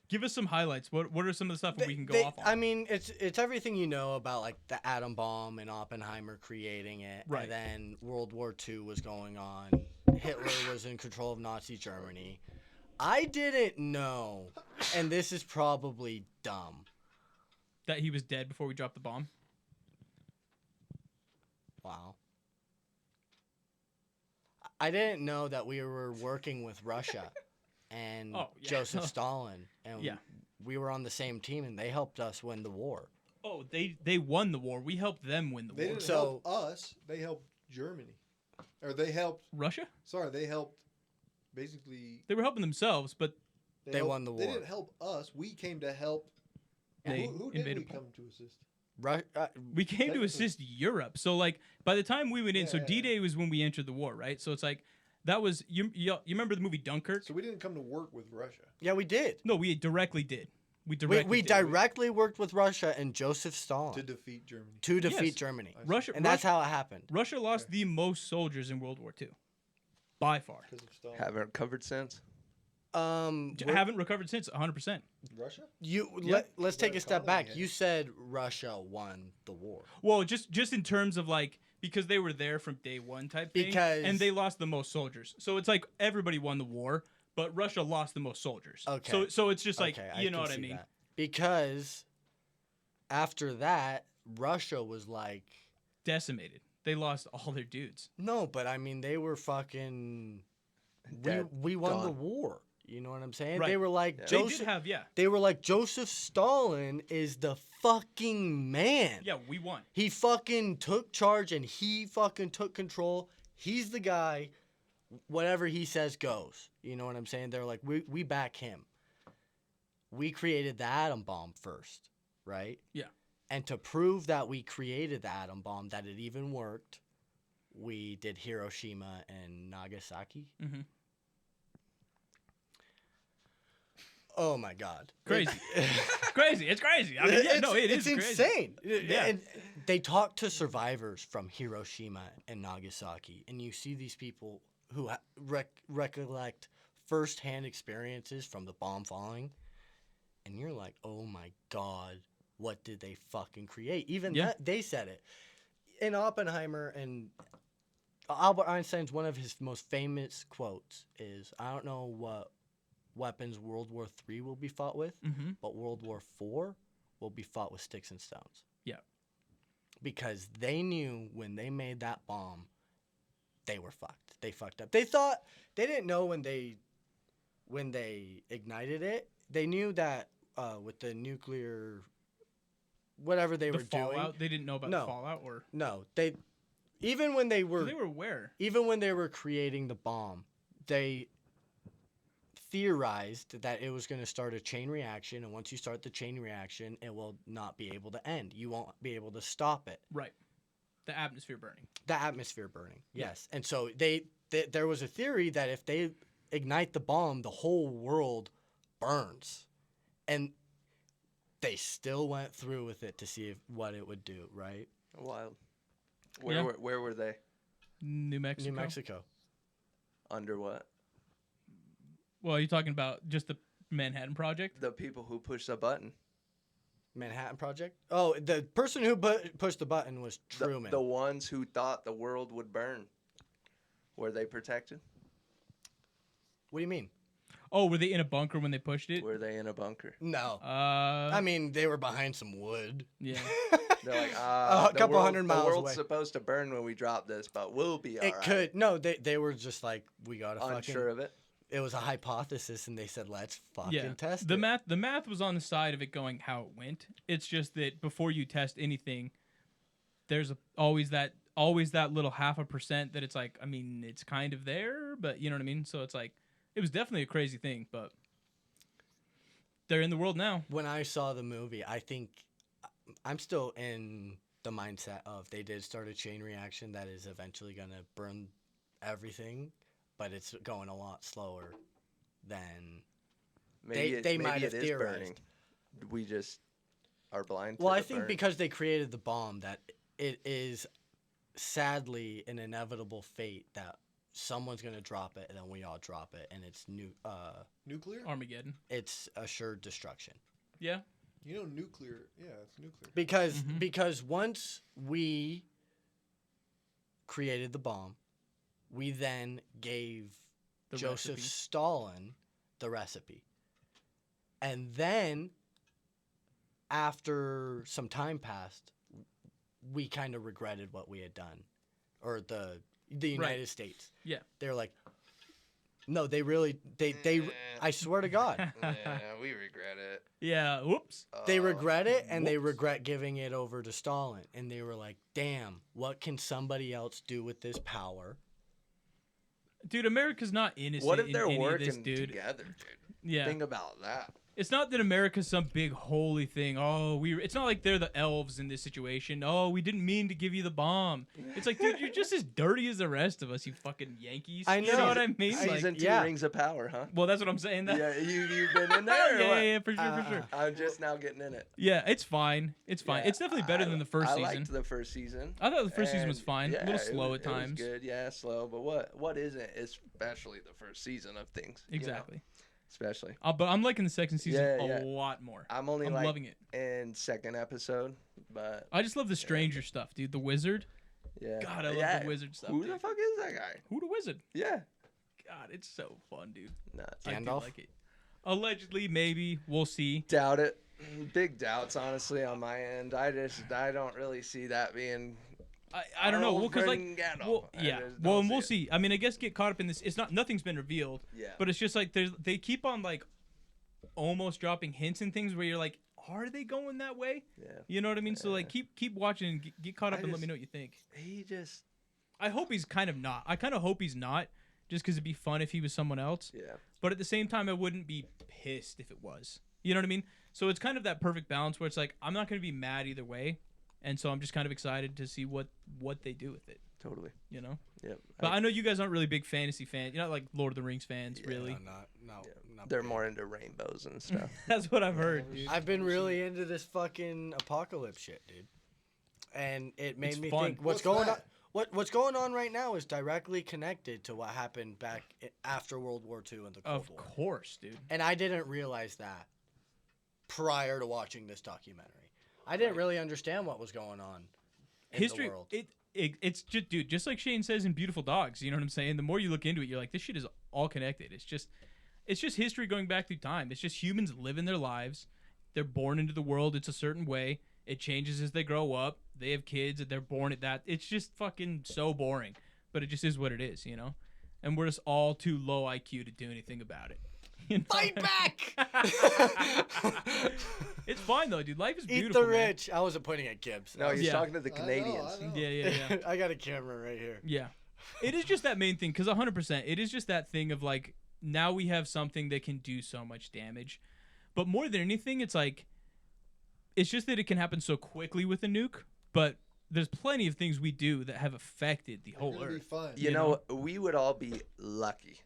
Give us some highlights. What are some of the stuff that we can go off on? I mean, it's everything you know about like the atom bomb and Oppenheimer creating it. Right. And then World War II was going on. Hitler was in control of Nazi Germany. I didn't know, and this is probably dumb. That he was dead before we dropped the bomb. Wow. I didn't know that we were working with Russia and Oh, yeah. Joseph Stalin, and Yeah. we were on the same team, and they helped us win the war. Oh, they won the war. We helped them win the They war. didn't So- help us. They helped Germany, or they helped. Russia? Sorry, they helped. Basically, They were helping themselves, but They helped- won the They war. didn't help us. We came to help. They Who did we invaded come to assist? we came to Technically- assist Europe. So like by the time we went in, so Yeah. D-Day was when we entered the war, right? So it's like that was you remember the movie Dunkirk? So we didn't come to work with Russia. Yeah, we did. No, we directly did. We We directly did. directly worked with Russia and Joseph Stalin To defeat Germany. to defeat Yes. Germany. Russia And that's how it happened. Russia lost the most soldiers in World War II. By far. Because of Stalin. Haven't recovered since. Haven't recovered since 100%. Russia? Let's take a step colony, back. yeah. You said Russia won the war. Well, just in terms of like because they were there from day one type thing, Because- and they lost the most soldiers. So it's like everybody won the war, but Russia lost the most soldiers. Okay. So it's just like Okay, you know can what I see mean. that. Because after that, Russia was like, Decimated. They lost all their dudes. no, but I mean, they were fucking. Dead. We won the Gone. war. You know what I'm saying? Right. They were like Yeah. They Joseph. did have They were like Joseph Stalin is the fucking man. yeah, we won. He fucking took charge and he fucking took control. He's the guy. Whatever he says goes. You know what I'm saying? They're like, we back him. We created the atom bomb first, right? Yeah. And to prove that we created the atom bomb, that it even worked, we did Hiroshima and Nagasaki. Mm-hmm. Oh my God. Crazy. Crazy. It's crazy. I mean, yeah, no, it is it's crazy. insane. Yeah. And they talk to survivors from Hiroshima and Nagasaki, and you see these people who recollect firsthand experiences from the bomb falling, and you're like, oh my God, what did they fucking create? Even Yeah. that, they said it. In Oppenheimer, and Albert Einstein's one of his most famous quotes is, I don't know what weapons World War III will be fought with, Mm-hmm. but World War IV will be fought with sticks and stones. Yeah. Because they knew when they made that bomb, they were fucked. They fucked up. They thought they didn't know when they ignited it. They knew that with the nuclear whatever they The were fallout. doing. They didn't know about No. the fallout, or No, they even when they were aware. even when they were creating the bomb, they theorized that it was going to start a chain reaction, and once you start the chain reaction, it will not be able to end. You won't be able to stop it. Right. The atmosphere burning. The atmosphere burning. Yeah. Yes. And so there was a theory that if they ignite the bomb, the whole world burns. And they still went through with it to see what it would do, right? Wild. Yeah. Where were they? New Mexico. New Mexico. Under what? Well, are you talking about just the Manhattan Project? The people who pushed the button. Manhattan Project? Oh, the person who pushed the button was The, Truman. the ones who thought the world would burn. Were they protected? What do you mean? Oh, were they in a bunker when they pushed it? Were they in a bunker? No. I I mean, they were behind some wood. yeah. They're like, A the couple world- hundred miles The world's away. supposed to burn when we drop this, but we'll be all It right. could. No, they were just like, we gotta Unsure of it. It was a hypothesis, and they said, let's fucking Yeah. test The it. math was on the side of it going how it went. It's just that before you test anything, there's always that little 0.5% that it's like, I mean, it's kind of there, but you know what I mean? So it's like it was definitely a crazy thing, but they're in the world now. When I saw the movie, I think I'm still in the mindset of they did start a chain reaction that is eventually going to burn everything, but it's going a lot slower than they might have theorized. Burning. We just are blind. Well, to I the think burn. because they created the bomb, that it is sadly an inevitable fate that someone's going to drop it and then we all drop it, and it's Nuclear? Armageddon. it's assured destruction. Yeah. You know, nuclear. Yeah, it's nuclear. Because once we created the bomb, we then gave The Joseph recipe. Stalin the recipe. And then after some time passed, we kind of regretted what we had done. Or the United States. Yeah. They're like, no, they really I swear to God. Yeah, we regret it. Yeah. Whoops. They regret it, and they regret giving it over to Stalin. And they were like, damn, what can somebody else do with this power? Dude, America's not innocent. What if they're in any of working this, dude? together, dude? Yeah. Think about that. It's not that America's some big holy thing. Oh, it's not like they're the elves in this situation. Oh, we didn't mean to give you the bomb. It's like, dude, you're just as dirty as the rest of us, you fucking Yankees. I You know know. what I mean? Season Like, 2 yeah. Rings of Power, huh? well, that's what I'm saying. That, Yeah, you've been in there. Or yeah, what? yeah, for sure, for sure. I'm just now getting in it. Yeah, it's fine. It's fine. Yeah, It's definitely better than the first I season. liked the first season. I thought the first season was And, fine. yeah, A little slow it at times. was good, yeah, slow. But what isn't, especially the first season of things. you know? Exactly. Especially. But I'm liking the second season Yeah. a lot more. I'm only I'm like loving it. in second episode, but I just love the stranger stuff, dude. The wizard. yeah. God, I love yeah. the wizard stuff. Who dude. the fuck is that guy? Who the wizard? Yeah. God, it's so fun, dude. Nuts. I do Gandalf? like it. Allegedly, maybe. We'll see. Doubt it. Big doubts, honestly, on my end. I don't really see that being. I don't know. Well, because like, Gandalf. well, I yeah. just Well, don't and we'll see see. I mean, I guess get caught up in this. It's nothing's been revealed. Yeah. But it's just like they keep on like almost dropping hints and things where you're like, are they going that way? Yeah. You know what I mean? So like, keep watching and get caught up I and let just- me know what you think. He just. I hope he's kind of not. I kind of hope he's not, just because it'd be fun if he was someone else. Yeah. But at the same time, I wouldn't be pissed if it was. You know what I mean? So it's kind of that perfect balance where it's like I'm not going to be mad either way, and so I'm just kind of excited to see what they do with it. Totally. You know? Yep. But I know you guys aren't really big fantasy fans. You're not like Lord of the Rings fans, Yeah. really. Not They're big. more into rainbows and stuff. That's what I've heard, dude. I've been really into this fucking apocalypse shit, dude. And it made It's me fun. think what's What's going on. that? What's going on right now is directly connected to what happened back after World War II and the Cold Of War. course, dude. And I didn't realize that prior to watching this documentary. I didn't really understand what was going on in History, the world. it's just, dude, just like Shane says in Beautiful Dogs. You know what I'm saying? The more you look into it, you're like, this shit is all connected. It's just history going back through time. It's just humans living their lives. They're born into the world. It's a certain way. It changes as they grow up. They have kids and they're born at that. It's just fucking so boring, but it just is what it is, you know? And we're just all too low IQ to do anything about it. You know? Fight back! It's fine though, dude. Life is Eat beautiful. the man. rich. I wasn't pointing at Gibbs. No, he's Yeah. talking to the I know, Canadians. I know. Yeah. I got a camera right here. Yeah. It is just that main thing, because 100%, it is just that thing of like, now we have something that can do so much damage. But more than anything, it's like, it's just that it can happen so quickly with a nuke, but there's plenty of things we do that have affected the whole It'll be Earth. fun. You know, we would all be lucky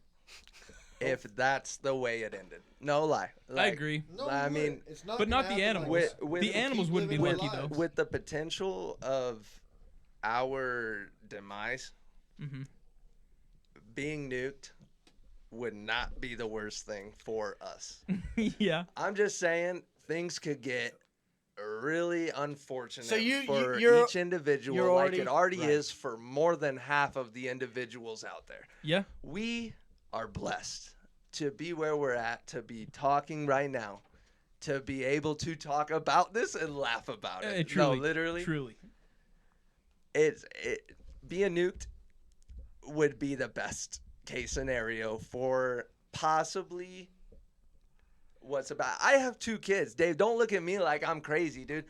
if that's the way it ended. No lie. I Like, agree. No, I you mean, wouldn't. It's not but gonna not the happen animals. Like that. With- The We'll animals keep wouldn't be living lucky, our though. lives. With the potential of our demise, Hmm. being nuked would not be the worst thing for us. Yeah. I'm just saying things could get really unfortunate So for you're- each individual, you're like already- it already right. is for more than half of the individuals out there. Yeah. We are blessed to be where we're at, to be talking right now, to be able to talk about this and laugh about it. Truly. No, literally, Truly. being nuked would be the best case scenario for possibly what's about. I have 2 kids. Dave, don't look at me like I'm crazy, dude.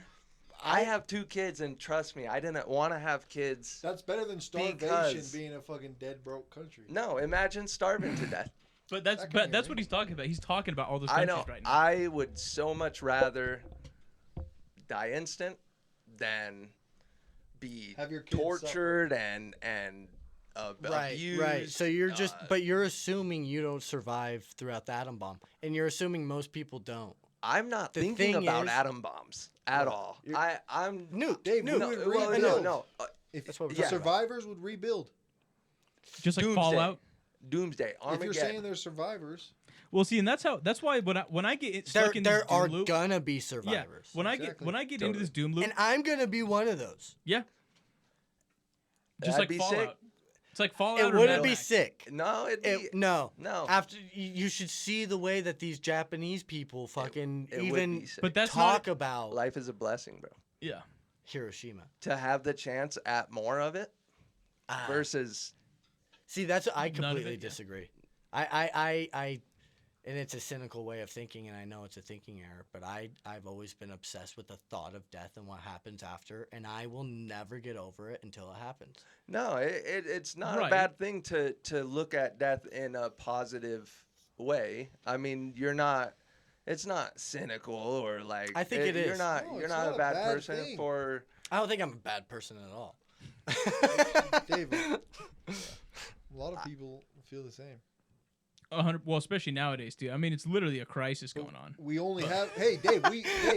I have 2 kids, and trust me, I didn't want to have kids. That's better than starvation Because- being a fucking dead broke country. No, imagine starving to death. But that's what he's talking about. He's talking about all those I countries know. right now. I would so much rather die instant than be Have your kids tortured and abused. Right. So you're just, but you're assuming you don't survive throughout the atom bomb, and you're assuming most people don't. I'm not The thinking thing about is- atom bombs at all. I'm Nuke. Dave, nuke. we no, would well, rebuild. no. If That's what we're the talking about. survivors would rebuild. Just like Doomsday. Fallout. Doomsday. If Armageddon. you're saying there's survivors, Well, see, and that's why when I get There, stuck in this there are doom loop, gonna be yeah, survivors. when I Exactly. get into Totally. this doom loop, And I'm gonna be one of those. yeah, just That'd like be Fallout. sick. It's like Fallout. It or wouldn't Mad be Max. sick. No, it'd be No. no. After you should see the way that these Japanese people fucking it would even be sick. But that's talk not. about Life is a blessing, bro. Yeah. Hiroshima. To have the chance at more of it Ah. versus See, that's I None of completely it, yeah. disagree. I and it's a cynical way of thinking, and I know it's a thinking error, but I've always been obsessed with the thought of death and what happens after, and I will never get over it until it happens. no, it's not a Right. bad thing to look at death in a positive way. I mean, it's not cynical or like I think it is. You're not No, you're it's not not a a bad bad person thing. for I don't think I'm a bad person at all. Dave, a lot of people feel the same. 100. Well, especially nowadays, dude. I mean, it's literally a crisis going on. We only have. Hey, Dave.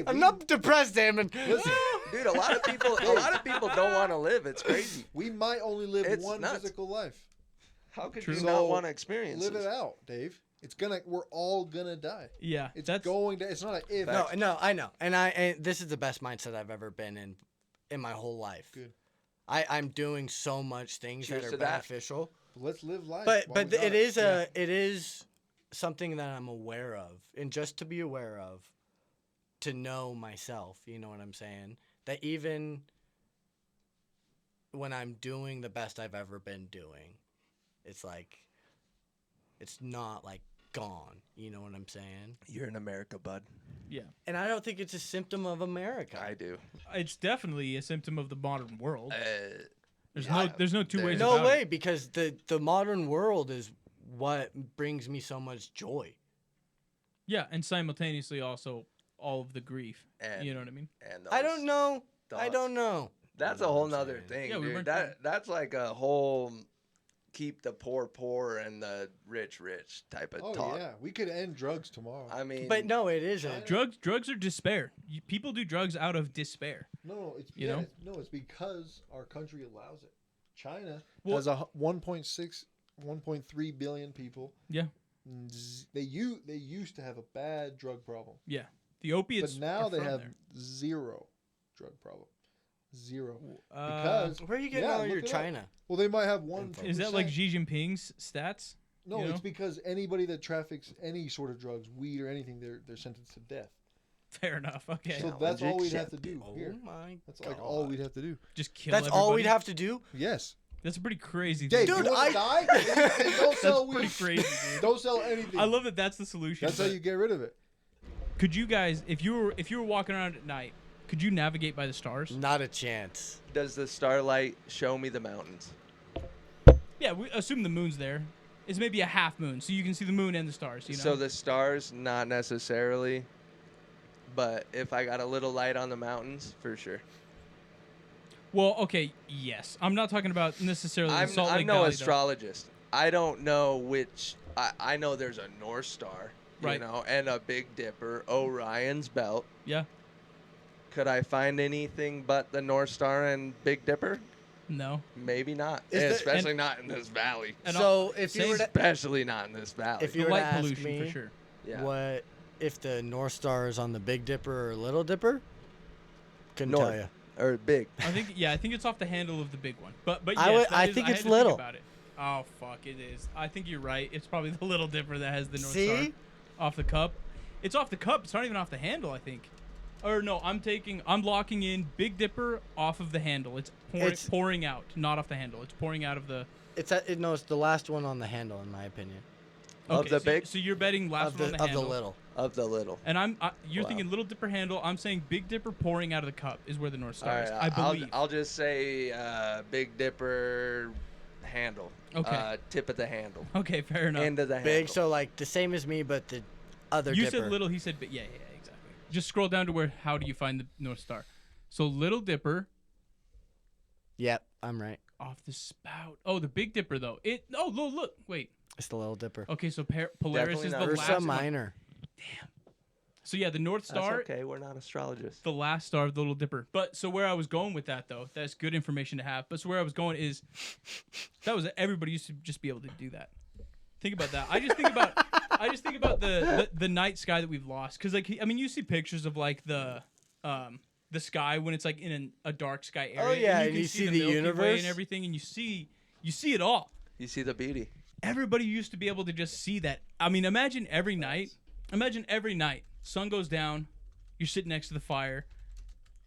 I'm not depressed, Damon. Listen, dude. A lot of people don't want to live. It's crazy. we might only live It's one nuts. physical life. How could True. you So, not want to experience Live this? it out, Dave. We're all gonna die. Yeah, It's that's going to. It's not an if. No, I know, and this is the best mindset I've ever been in my whole life. Good. I'm doing so much things Cheers that to are that. beneficial, Let's live life. but while we got it is something that I'm aware of, and just to be aware of, to know myself. You know what I'm saying? That even when I'm doing the best I've ever been doing, it's like it's not like gone. You know what I'm saying? You're in America, bud. yeah. And I don't think it's a symptom of America. I do. It's definitely a symptom of the modern world. There's yeah, no two ways. No about way, It. because the modern world is what brings me so much joy. Yeah, and simultaneously also all of the grief. And- You know what I mean? And I those don't know. I thoughts. don't know. That's You a know whole what I'm nother saying? thing, Yeah, we dude. weren't That's like a whole keep the poor and the rich type of Oh talk. yeah, we could end drugs tomorrow. I mean, But no, it isn't. Drugs are despair. People do drugs out of despair. No, it's You know? it's because our country allows it. China Well- has a 1.6, 1.3 billion people. Yeah. They used to have a bad drug problem, Yeah. The opiates. but now are they from have there. zero drug problem. Zero. Uh, Because Where are you getting Yeah, all your look it up. China? well, they might have one. is that like Xi Jinping's stats? No, you know? it's because anybody that traffics any sort of drugs, weed or anything, they're sentenced to death. Fair enough. Okay. So Yeah, that's all we'd legit have to do Oh here. my That's god. like all we'd have to do. Just kill. That's all we'd everybody? have to do? Yes. That's a pretty crazy. Dave, thing. Dude, you want to die? Then don't sell pretty weed. crazy, dude. Don't sell anything. I love that. That's the solution. That's how but you get rid of it. Could you guys, if you were walking around at night, could you navigate by the stars? Not a chance. does the starlight show me the mountains? Yeah, we assume the moon's there. It's maybe a half moon, so you can see the moon and the stars. You know. So the stars, not necessarily, but if I got a little light on the mountains, for sure. Well, okay, yes. I'm not talking about necessarily the Salt Lake I'm no Valley, though. astrologist. I don't know which. I know there's a North Star, Right. you know, and a Big Dipper, Orion's Belt. Yeah. Could I find anything but the North Star and Big Dipper? No. Maybe not. Is the- Especially not in this valley. And So if you were to, Especially not in this valley. if you The were to light ask pollution me for sure. yeah. what if the North Star is on the Big Dipper or Little Dipper, couldn't North. tell you. Or big. I think it's off the handle of the big one. But I yes, would- that I is- think had it's to think little. about it. Oh fuck, it is. I think you're right. It's probably the Little Dipper that has the North See? Star off the cup. It's off the cup. It's not even off the handle. I think. Or no, I'm locking in Big Dipper off of the handle. It's pouring out, not off the handle. It's pouring out of the. It's the last one on the handle, in my opinion. Of the so, big? So you're betting last Of one the on the handle. little. Of the little. And you're Wow. thinking Little Dipper handle. I'm saying Big Dipper pouring out of the cup is where the North Star All is. right, I believe. I'll just say Big Dipper handle. Okay. Tip of the handle. Okay, fair enough. End of the Big, handle. so like the same as me, but the other You dipper. said little, he said big. Yeah, exactly. Just scroll down to where, how do you find the North Star? So Little Dipper Yep, I'm right. off the spout. Oh, the Big Dipper, though. Look. Wait. It's the little dipper. Okay, so Polaris Definitely is not the Ursa last Ursa one. Minor. So yeah, the North That's Star, okay. We're not astrologists. the last star of the Little Dipper. But so where I was going with that, though, that's good information to have. But so where I was going is, everybody used to just be able to do that. Think about that. I just think about the night sky that we've lost. Because like, I mean, you see pictures of like the sky when it's like in a dark sky area. Oh, yeah, and and you see the Milky Way universe. and everything, and you see it all. You see the beauty. Everybody used to be able to just see that. I mean, imagine every night, sun goes down, you're sitting next to the fire,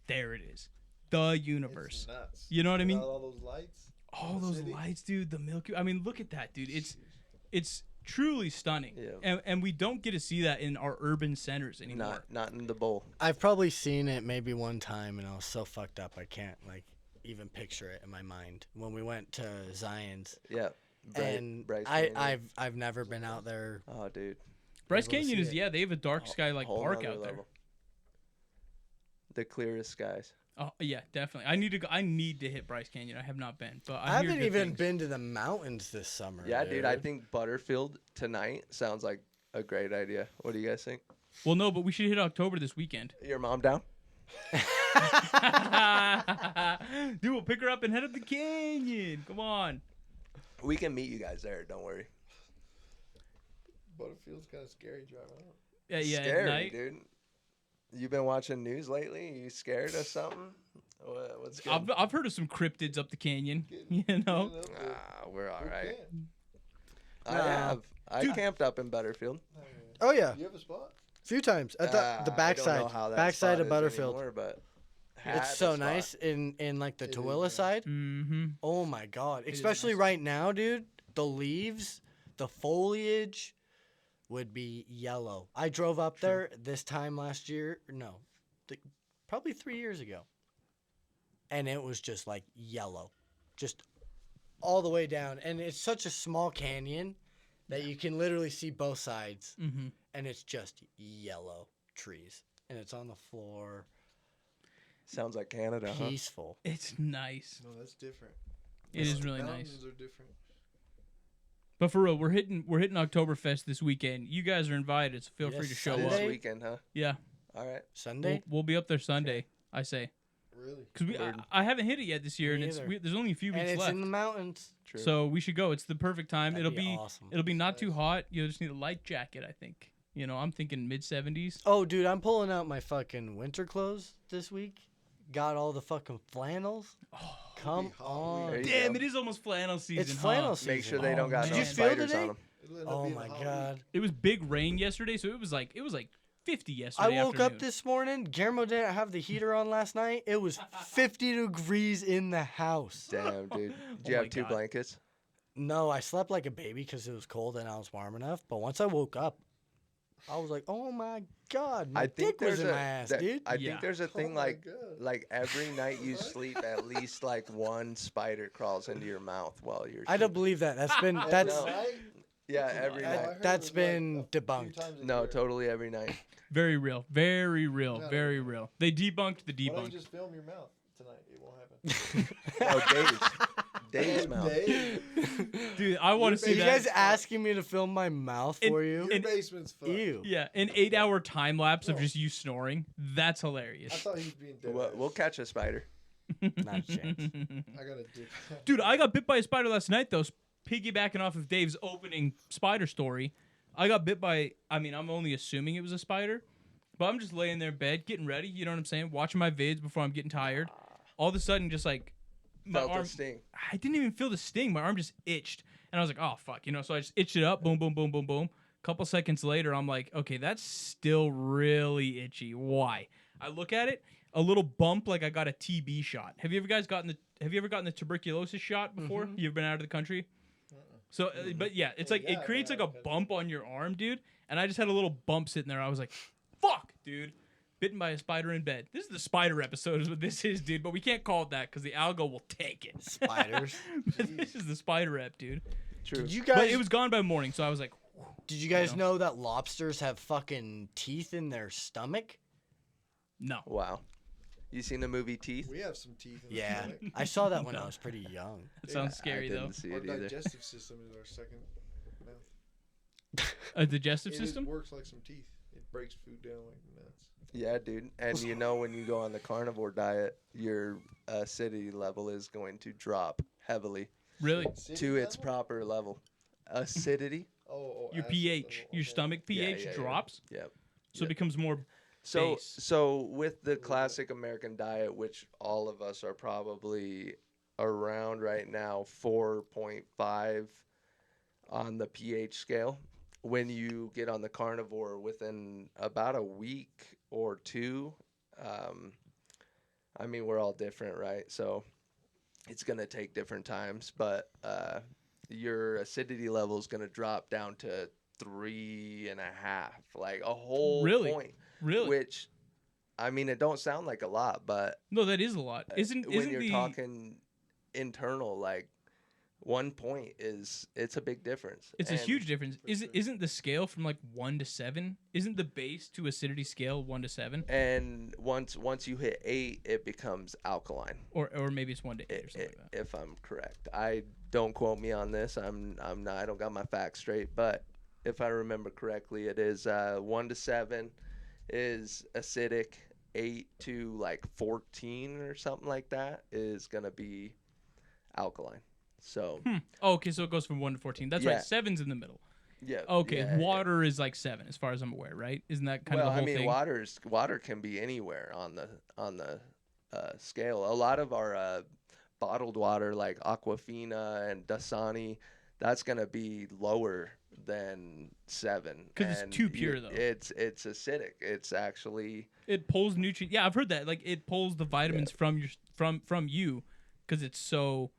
there it is, the universe. It's nuts. You know what I mean? Without all those lights. All in the those city. lights, dude. The Milky. I mean, look at that, dude. It's truly stunning, Yeah. and we don't get to see that in our urban centers anymore. Not in the bowl. I've probably seen it maybe one time, and I was so fucked up I can't like even picture it in my mind. When we went to Zion's, Yeah. and Bryce Canyon. I've never been out there. Oh, dude. Bryce able to Canyon see is it. they have a dark sky like Whole park nother out there. level. The clearest skies. Oh yeah, definitely. I need to go. I need to hit Bryce Canyon. I have not been, but I hear haven't good even things. been to the mountains this summer. Yeah, dude. I think Butterfield tonight sounds like a great idea. What do you guys think? Well, no, but we should hit October this weekend. Your mom down? Dude, we'll pick her up and head up the canyon. Come on. We can meet you guys there. Don't worry. Butterfield's kind of scary driving out. Yeah, Scary, at night. dude. You been watching news lately? You scared of something? What's good? I've heard of some cryptids up the canyon. You know. We're all Who right. can? I have. I camped up in Butterfield. Oh yeah, You have a spot? a few times at the I don't backside, know how that backside spot of is Butterfield. anymore, but had It's a so spot. nice in like the It is Tooele nice. side. Mm-hmm. Oh my god, is especially nice. right now, dude. The leaves, the foliage would be yellow. I drove up there this time last year. No, probably 3 years ago. And it was just like yellow, just all the way down. And it's such a small canyon that you can literally see both sides. Mm-hmm. And it's just yellow trees. And it's on the floor, Sounds like Canada, huh? peaceful. It's nice. No, that's different. It is really nice. Mountains are different. But for real, we're hitting Oktoberfest this weekend. You guys are invited, so feel Yes, free to show Sunday. This up. weekend, huh? Yeah, All right. Sunday? we'll be up there Sunday. I say Really? because Word. I haven't hit it yet this year, Me and either. there's only a few And weeks it's left. in the mountains. True. So we should go. It's the perfect time. That'd be awesome. It'll be not too hot. You'll just need a light jacket, I think. You know, I'm thinking mid 70s. Oh, dude, I'm pulling out my fucking winter clothes this week. Got all the fucking flannels. Come hot. on. There you Damn, go. it is almost flannel season. It's flannel huh? season. Make sure they Oh, don't got man. no Did you feel spiders today? on them. It'll end up Oh being a my hot god. week. It was big rain yesterday, so it was like 50 I yesterday. woke up afternoon. this morning. Guillermo didn't have the heater on last night. It was 50 degrees in the house. Damn, dude. Do Oh you my have two God. blankets? No, I slept like a baby because it was cold and I was warm enough. But once I woke up, I was like, oh my god, my I think dick was there's in a my ass, that- dude. I Yeah. think there's a thing my like God. every night you sleep, at least like one spider crawls into your mouth while you're. I don't believe that. That's been Every that's night? Yeah, every Oh, I night. heard it that's was been like a few debunked. times a No, year. totally every night. Very real. Very real. No. Very real. They debunked the Why don't you debunk. just film your mouth tonight? It won't happen. Oh, Dave's mouth. Dave, Dude, I want to Your see you that. guys asking me to film my mouth And- for you? your basement's fucked. Ew. Yeah, an 8-hour time lapse of No. just you snoring. That's I hilarious. thought he was being dead. We'll catch a spider. Not a chance. I got a dick. Dude, I got bit by a spider last night, though. Piggybacking off of Dave's opening spider story, I got bit by, I mean, I'm only assuming it was a spider, but I'm just laying there in bed, getting ready, you know what I'm saying? Watching my vids before I'm getting tired. All of a sudden, just like, my Felt arm, a sting. I didn't even feel the sting. My arm just itched. And I was like, oh, fuck, you know? So I just itched it up, boom, boom, boom, boom, boom. Couple seconds later, I'm like, okay, that's still really itchy. Why? I look at it, a little bump like I got a TB shot. Have you ever gotten the tuberculosis shot before? You've been out of the country? So, but yeah, it's like, yeah, it creates yeah, like a okay. bump on your arm, dude. And I just had a little bump sitting there. I was like, fuck, dude. bitten by a spider in bed. This is the spider episode is what this is, dude. But we can't call it that because the algo will take it. Spiders. But this is the spider ep, dude. True. Did you But guys? it was gone by morning, so I was like, Did you guys know that lobsters have fucking teeth in their stomach? no. Wow. You seen the movie Teeth? We have some teeth in Yeah, our stomach. I saw that when I was pretty young. That sounds I scary though. didn't see Our it either. digestive system is our second mouth. A digestive It system? works like some teeth. It breaks food down like nuts. Yeah, dude. And you know when you go on the carnivore diet, your acidity level is going to drop heavily Really? to its proper level. Acidity? Oh, Your acid pH, level, your okay. stomach pH yeah. drops, Yep. so it becomes more So base. so with the classic American diet, which all of us are probably around right now, 4.5 on the pH scale. When you get on the carnivore within about a week or two, I mean, we're all different, right? So it's going to take different times, but your acidity level is going to drop down to 3.5, like a whole Really? point. Really? Which, I mean, it don't sound like a lot, but No, that is a lot. Isn't when you're the talking internal, like 1 point it's a big difference. it's a And- huge difference. Isn't the scale from like 1 to 7? Isn't the base to acidity scale 1 to 7? And once you hit 8, it becomes alkaline. Or maybe it's 1 to 8 or something like that. If I'm correct, I don't quote me on this. I'm not. I don't got my facts straight, but if I remember correctly, it is 1 to 7 is acidic. 8 to like 14 or something like that is gonna be alkaline. So Oh, okay, so it goes from 1 to 14. That's Yeah. right. 7's in the middle. yeah. Okay, yeah, water is like 7 as far as I'm aware, right? Isn't that kind well, of the whole I mean, thing? water can be anywhere on the scale. A lot of our bottled water, like Aquafina and Dasani, that's gonna be lower than 7. 'Cause it's And too pure, though. It's acidic. It's actually It pulls nutrients. Yeah, I've heard that. Like it pulls the vitamins from your from you because it's so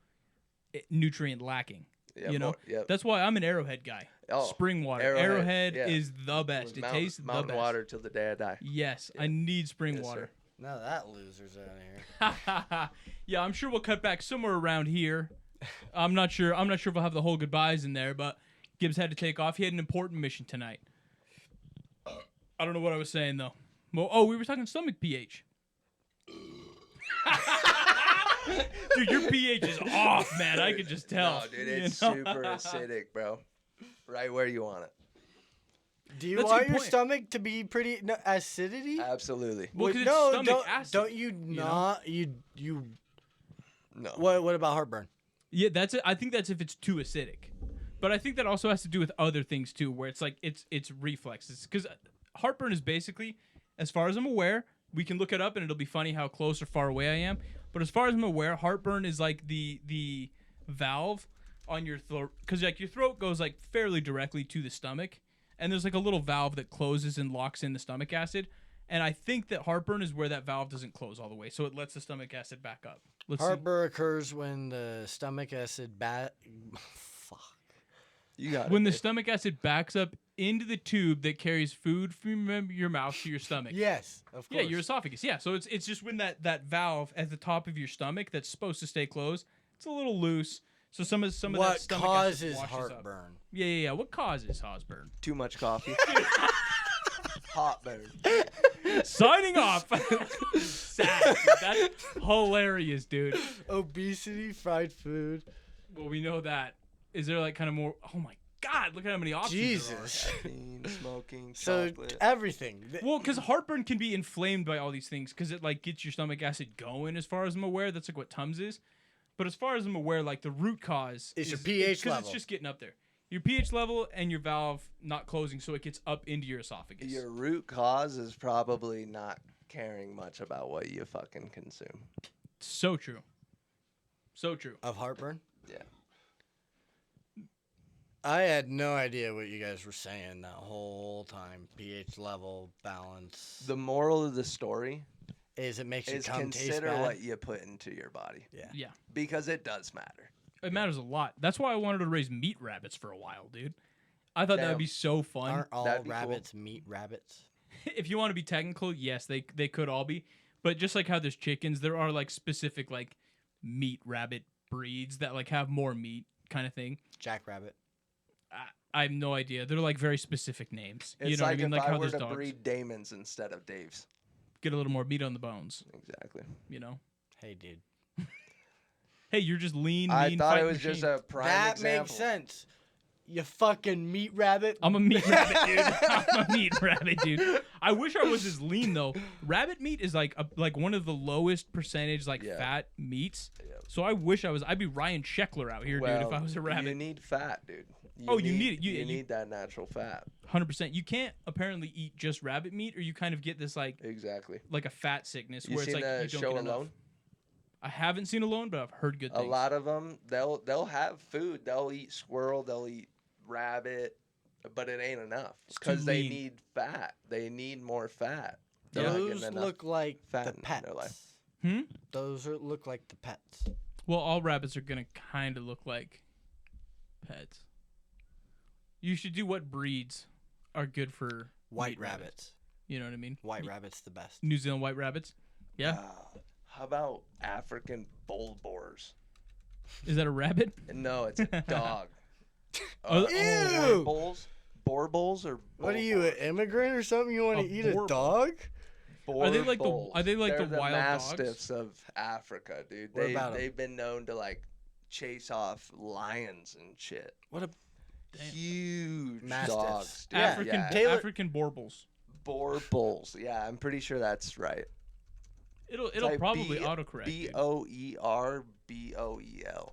nutrient lacking. yeah, you know, yep. that's why I'm an Arrowhead guy. Oh, Spring water. Arrowhead, Arrowhead yeah. is the best. It tastes the mountain best. water till the day I die. Yes, I need spring Yes, water. Now that loser's out here. Yeah, I'm sure we'll cut back somewhere around here. I'm not sure. I'm not sure if we'll have the whole goodbyes in there, but Gibbs had to take off. He had an important mission tonight. I don't know what I was saying though. Well, we were talking stomach pH. Dude, your pH is off, man. I could just tell. No, dude, you it's know? super acidic, bro. Right where you want it. Do you That's a want good your point. stomach to be pretty acidity? Absolutely. Well, 'cause it's no, stomach acid. don't you know? not you No. What about heartburn? Yeah, that's it. I think that's if it's too acidic. But I think that also has to do with other things too, where it's like it's reflexes. Because heartburn is basically, as far as I'm aware, we can look it up and it'll be funny how close or far away I am. But as far as I'm aware, heartburn is like the valve on your throat, because like your throat goes like fairly directly to the stomach, and there's like a little valve that closes and locks in the stomach acid. And I think that heartburn is where that valve doesn't close all the way, so it lets the stomach acid back up. Let's see. Heartburn occurs when the stomach acid fuck. You got When it. the dude. stomach acid backs up into the tube that carries food from your mouth to your stomach. Yes, of course. Yeah, your esophagus. Yeah, so it's just when that valve at the top of your stomach that's supposed to stay closed, it's a little loose. So some of that What stomach causes acid washes up. heartburn? Yeah. What causes heartburn? Too much coffee. Hot burn. Signing off. Sad. That's hilarious, dude. Obesity, fried food. Well, we know that. Is there like kind of more? Oh my God! Look at how many options there are. Jesus. Caffeine, smoking, So chocolate. everything. Well, because heartburn can be inflamed by all these things, because it like gets your stomach acid going. As far as I'm aware, that's like what Tums is. But as far as I'm aware, like the root cause Is is your pH because level. it's just getting up there. Your pH level and your valve not closing, so it gets up into your esophagus. Your root cause is probably not caring much about what you fucking consume. So true. So true. Of heartburn? Yeah. I had no idea what you guys were saying that whole time. pH level, balance. The moral of the story Is it makes your is cum taste consider bad? what you put into your body Yeah. because it does matter. It matters a lot. That's why I wanted to raise meat rabbits for a while, dude. I thought that would Damn. be so fun. Aren't all That'd be cool. rabbits meat rabbits? if you want to be technical, yes, they could all be. But just like how there's chickens, there are like specific like meat rabbit breeds that like have more meat kind of thing. Jackrabbit. I have no idea. They're like very specific names. It's You know like what I mean? if Like I how were there's to dogs. breed Damons instead of Daves. Get a little more meat on the bones. Exactly. You know. Hey, dude. Hey, you're just lean. I mean, thought it fighting was just machine. a prime That example. makes sense. You fucking meat rabbit. I'm a meat rabbit, dude. I'm a meat rabbit, dude. I wish I was as lean though. Rabbit meat is like one of the lowest percentage like Yeah. fat meats. Yeah. So I wish I was. I'd be Ryan Sheckler out here, dude. If I was a rabbit, You need fat, dude. You need it. You You- need that natural fat. 100%. You can't apparently eat just rabbit meat, or you kind of get this like Exactly. a fat sickness You where it's seen like the you don't show get enough. Alone? I haven't seen Alone, but I've heard good A things. lot of them, they'll have food. They'll eat squirrel. They'll eat rabbit, but it ain't enough It's too because they lean. need fat. They need more fat. They're not Those getting enough look like fat the in pets. their life. Look like the pets. Well, all rabbits are gonna kind of look like pets. You should do what breeds are good for White meat rabbits. You know what I mean? White rabbit's the best. New Zealand white rabbits. Yeah. How about African bull boars? Is that a rabbit? No, it's a dog. Ew! Boar bulls or What are bull you, an boars? immigrant or something? You want A to eat a boar dog? Boar they like the- bulls. are they like They're the wild dogs? mastiffs of Africa, dude. What about 'em? They've been known to like chase off lions and shit. What a Huge Mastiffs. dogs, dude. Yeah, African Taylor- African Borbles. Boar bulls. Yeah, I'm pretty sure that's right. It'll It's like probably autocorrect. dude. BOERBOEL,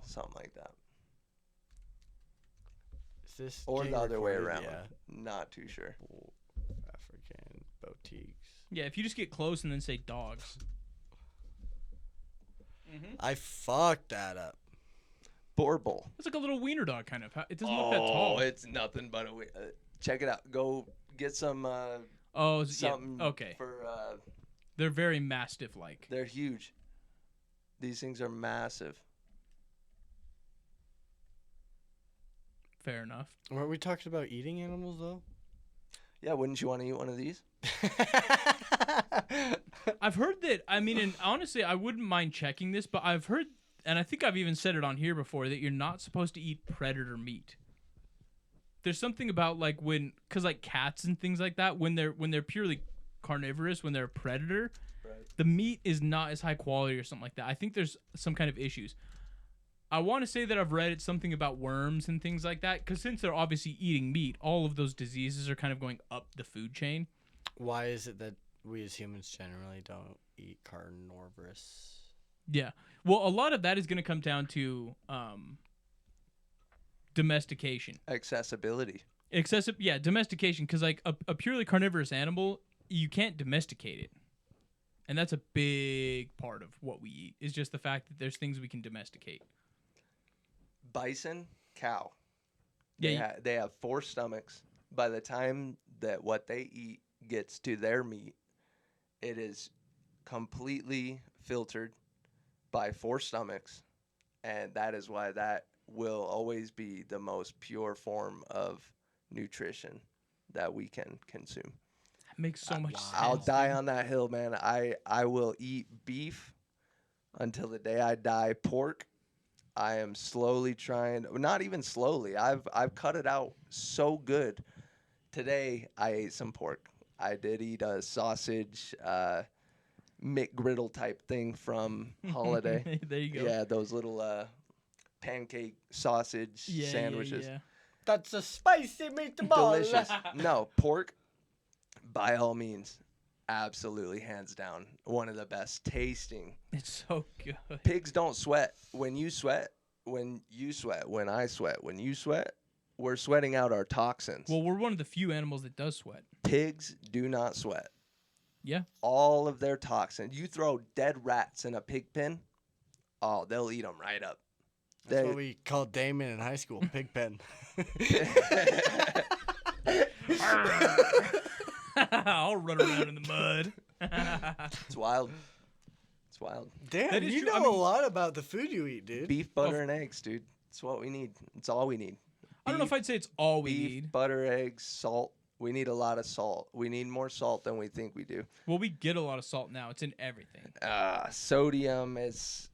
something like that. is this Or getting the other way recorded? around. Yeah. Not too sure. African boutiques. Yeah, if you just get close and then say dogs. I fucked that up. Boar bull. It's like a little wiener dog kind of. It doesn't look that tall. It's nothing but a. Check it out. Go get some. Oh, Something. yeah. Okay. For They're very mastiff-like. they're huge. These things are massive. Fair enough. Weren't we talking about eating animals though? Yeah, wouldn't you want to eat one of these? I've heard that. I mean, and honestly, I wouldn't mind checking this, but I've heard, and I think I've even said it on here before, that you're not supposed to eat predator meat. There's something about like because like cats and things like that, when they're purely carnivorous, when they're a predator, the meat is not as high quality or something like that. I think there's some kind of issues. I want to say that I've read something about worms and things like that, because since they're obviously eating meat, all of those diseases are kind of going up the food chain. Why is it that we as humans generally don't eat carnivorous? Yeah. Well, a lot of that is going to come down to domestication. Accessibility. Domestication, because like a purely carnivorous animal, you can't domesticate it. And that's a big part of what we eat, is just the fact that there's things we can domesticate. Bison, cow. Yeah, They have 4 stomachs. By the time that what they eat gets to their meat, it is completely filtered by 4 stomachs, and that is why that will always be the most pure form of nutrition that we can consume. That makes so much sense. I'll die dude. on that hill, man. I will eat beef until the day I die. Pork, I am slowly trying. Not even slowly. I've cut it out so good. Today I ate some pork. I did eat a sausage McGriddle type thing from Holiday. There you go. Yeah, those little pancake sausage sandwiches. Yeah. That's a spicy meatball. Delicious. No, pork, by all means, absolutely, hands down, one of the best tasting. It's so good. Pigs don't sweat. When I sweat, when you sweat, we're sweating out our toxins. Well, we're one of the few animals that does sweat. Pigs do not sweat. Yeah. All of their toxins. You throw dead rats in a pig pen, oh, they'll eat them right up. That's what we called Damon in high school, pig pen. I'll run around in the mud. It's wild. It's wild. Damn, That is you true. know I mean- a lot about the food you eat, dude. Beef, butter, and eggs, dude. It's what we need. It's all we need. I don't know if I'd say it's all we Beef, need. butter, eggs, salt. We need a lot of salt. We need more salt than we think we do. Well, we get a lot of salt now. It's in everything. Sodium is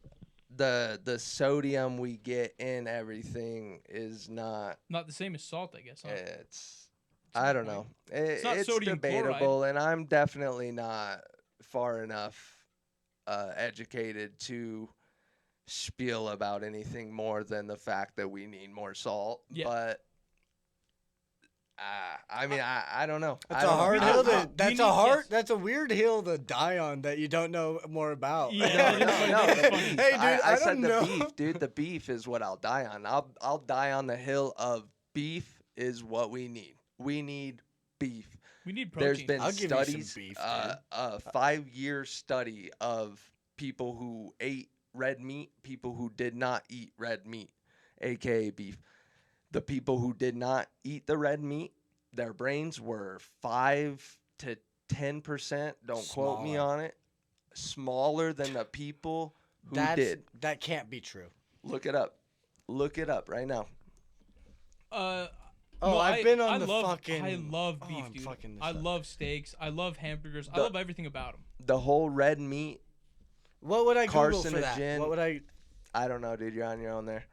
the sodium we get in everything is not. Not the same as salt, I guess. Huh? It's I don't know. It's not sodium debatable, and I'm definitely not far enough educated to spiel about anything more than the fact that we need more salt. Yeah. But I mean, I don't know. That's I a don't know. hard I- hill. I- Yes. That's a weird hill to die on that you don't know more about. Yeah, No, that's the funny. beef. Hey, dude, I I said don't the know. beef, dude. The beef is what I'll die on. I'll die on the hill of beef is what we need. We need beef. We need protein. There's been I'll give you some studies, beef, a 5-year study of people who ate red meat, people who did not eat red meat, aka beef. The people who did not eat the red meat, their brains were 5 to 10%. Don't quote me Smaller. on it. Smaller than the people who did. That can't be true. Look it up. Look it up right now. Oh, I've been on I the love, fucking. I love Oh, beef, I'm dude. fucking this I up. love steaks. I love hamburgers. I The- love everything about them. The whole red meat. What would I Google for that? Carcinogen. What would I? I don't know, dude. You're on your own there.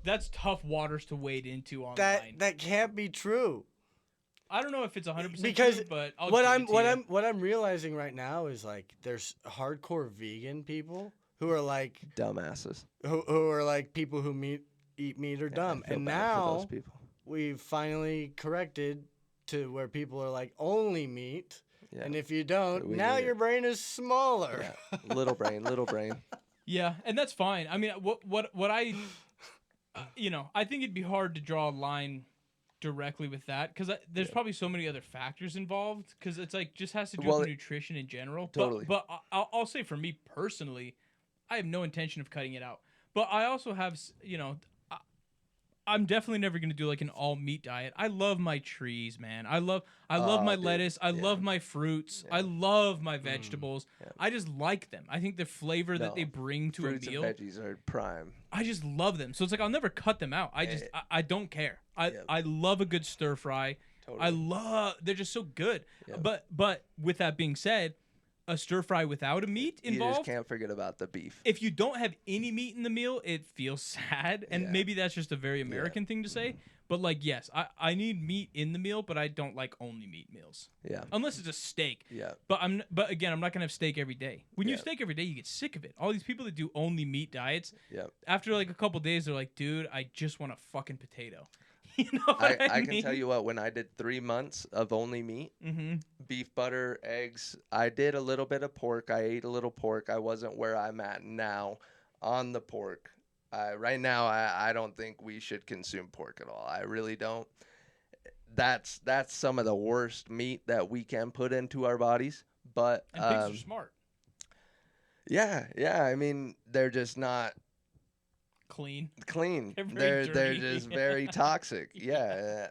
That's tough waters to wade into online. That can't be true. I don't know if it's 100% Because true, but I'll what give I'm it to what you. I'm what I'm realizing right now is like there's hardcore vegan people who are like Dumbasses. who are like people who eat meat are dumb, I feel and bad for those now people. we've finally corrected to where people are like only meat, Yeah. and if you don't, We now need your it. brain is smaller. Yeah. Little brain, little brain. Yeah, and that's fine. I mean, what I, I think it'd be hard to draw a line directly with that because there's probably so many other factors involved because it's like just has to do Well, with nutrition in general. Totally. But I'll say for me personally, I have no intention of cutting it out. But I also have, I'm definitely never gonna do like an all meat diet. I love my trees, man. I love my dude, lettuce. I yeah. love my fruits. Yeah. I love my vegetables. Yeah. I just like them. I think the flavor that No. they bring to Fruits a meal. and veggies are prime. I just love them. So it's like I'll never cut them out. I don't care. Yeah. I love a good stir fry. Totally. They're just so good. Yeah. But with that being said, a stir fry without a meat You just involved. can't forget about the beef. If you don't have any meat in the meal, it feels sad. And Yeah. maybe that's just a very American thing to say. But like, yes, I need meat in the meal, but I don't like only meat meals. Yeah. Unless it's a steak. Yeah. But again, I'm not gonna have steak every day. When you Yeah. have steak every day, you get sick of it. All these people that do only meat diets, Yeah. after like a couple days, they're like, dude, I just want a fucking potato. You know what I mean? can tell you what, when I did 3 months of only meat, Mm-hmm. beef, butter, eggs, I did a little bit of pork. I ate a little pork. I wasn't where I'm at now on the pork. Right now, I don't think we should consume pork at all. I really don't. That's some of the worst meat that we can put into our bodies. But And pigs are smart, yeah. I mean, they're just not clean. clean. They're very They're dirty. just very toxic. Yeah.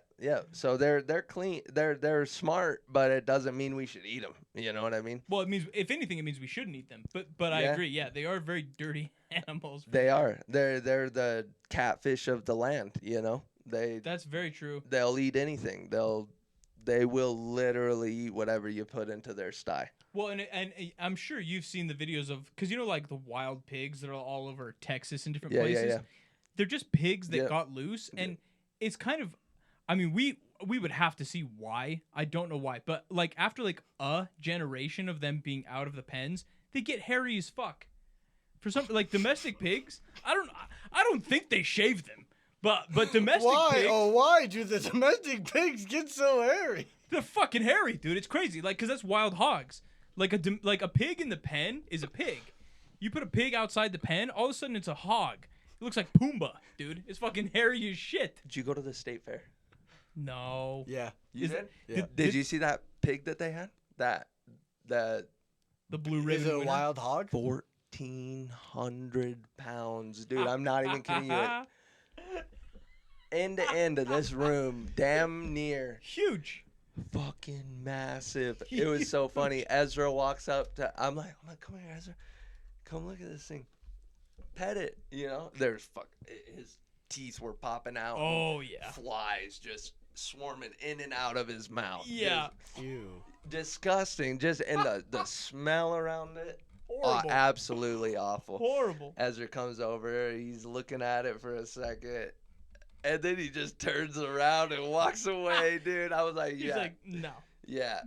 So they're clean. They're smart, but it doesn't mean we should eat them. You know what I mean? Well, it means if anything, it means we shouldn't eat them. But I Yeah. agree. Yeah, they are very dirty animals. for They sure. are. They're the catfish of the land. You know. That's very true. They'll eat anything. They will literally eat whatever you put into their sty. Well, and I'm sure you've seen the videos of because like the wild pigs that are all over Texas and different Yeah, places. yeah. They're just pigs that Yeah. got loose, and it's kind of. I mean, we would have to see why. I don't know why, but like after like a generation of them being out of the pens, they get hairy as fuck. For some like domestic pigs, I don't think they shave them, but domestic pigs, Why do the domestic pigs get so hairy? they're fucking hairy, dude. It's crazy, like because that's wild hogs. Like a pig in the pen is a pig. You put a pig outside the pen, all of a sudden it's a hog. It looks like Pumbaa, dude. It's fucking hairy as shit. Did you go to the state fair? No. Yeah. You Is- did? Yeah. Did you see that pig that they had? The The blue Is ribbon. it a winner. wild hog? 1,400 pounds, dude. I'm not even kidding you. End to end of this room, damn near Huge. fucking massive. It was so funny. Ezra walks up to. I'm like, come here, Ezra. Come look at this thing. Pet it. You know, there's his teeth were popping out. Oh yeah. Flies just swarming in and out of his mouth. Yeah. Ew. Disgusting. Just and the smell around it. Horrible. Absolutely awful. Horrible. Ezra comes over, he's looking at it for a second, and then he just turns around and walks away, dude. I was like, He's yeah. like, no. Yeah.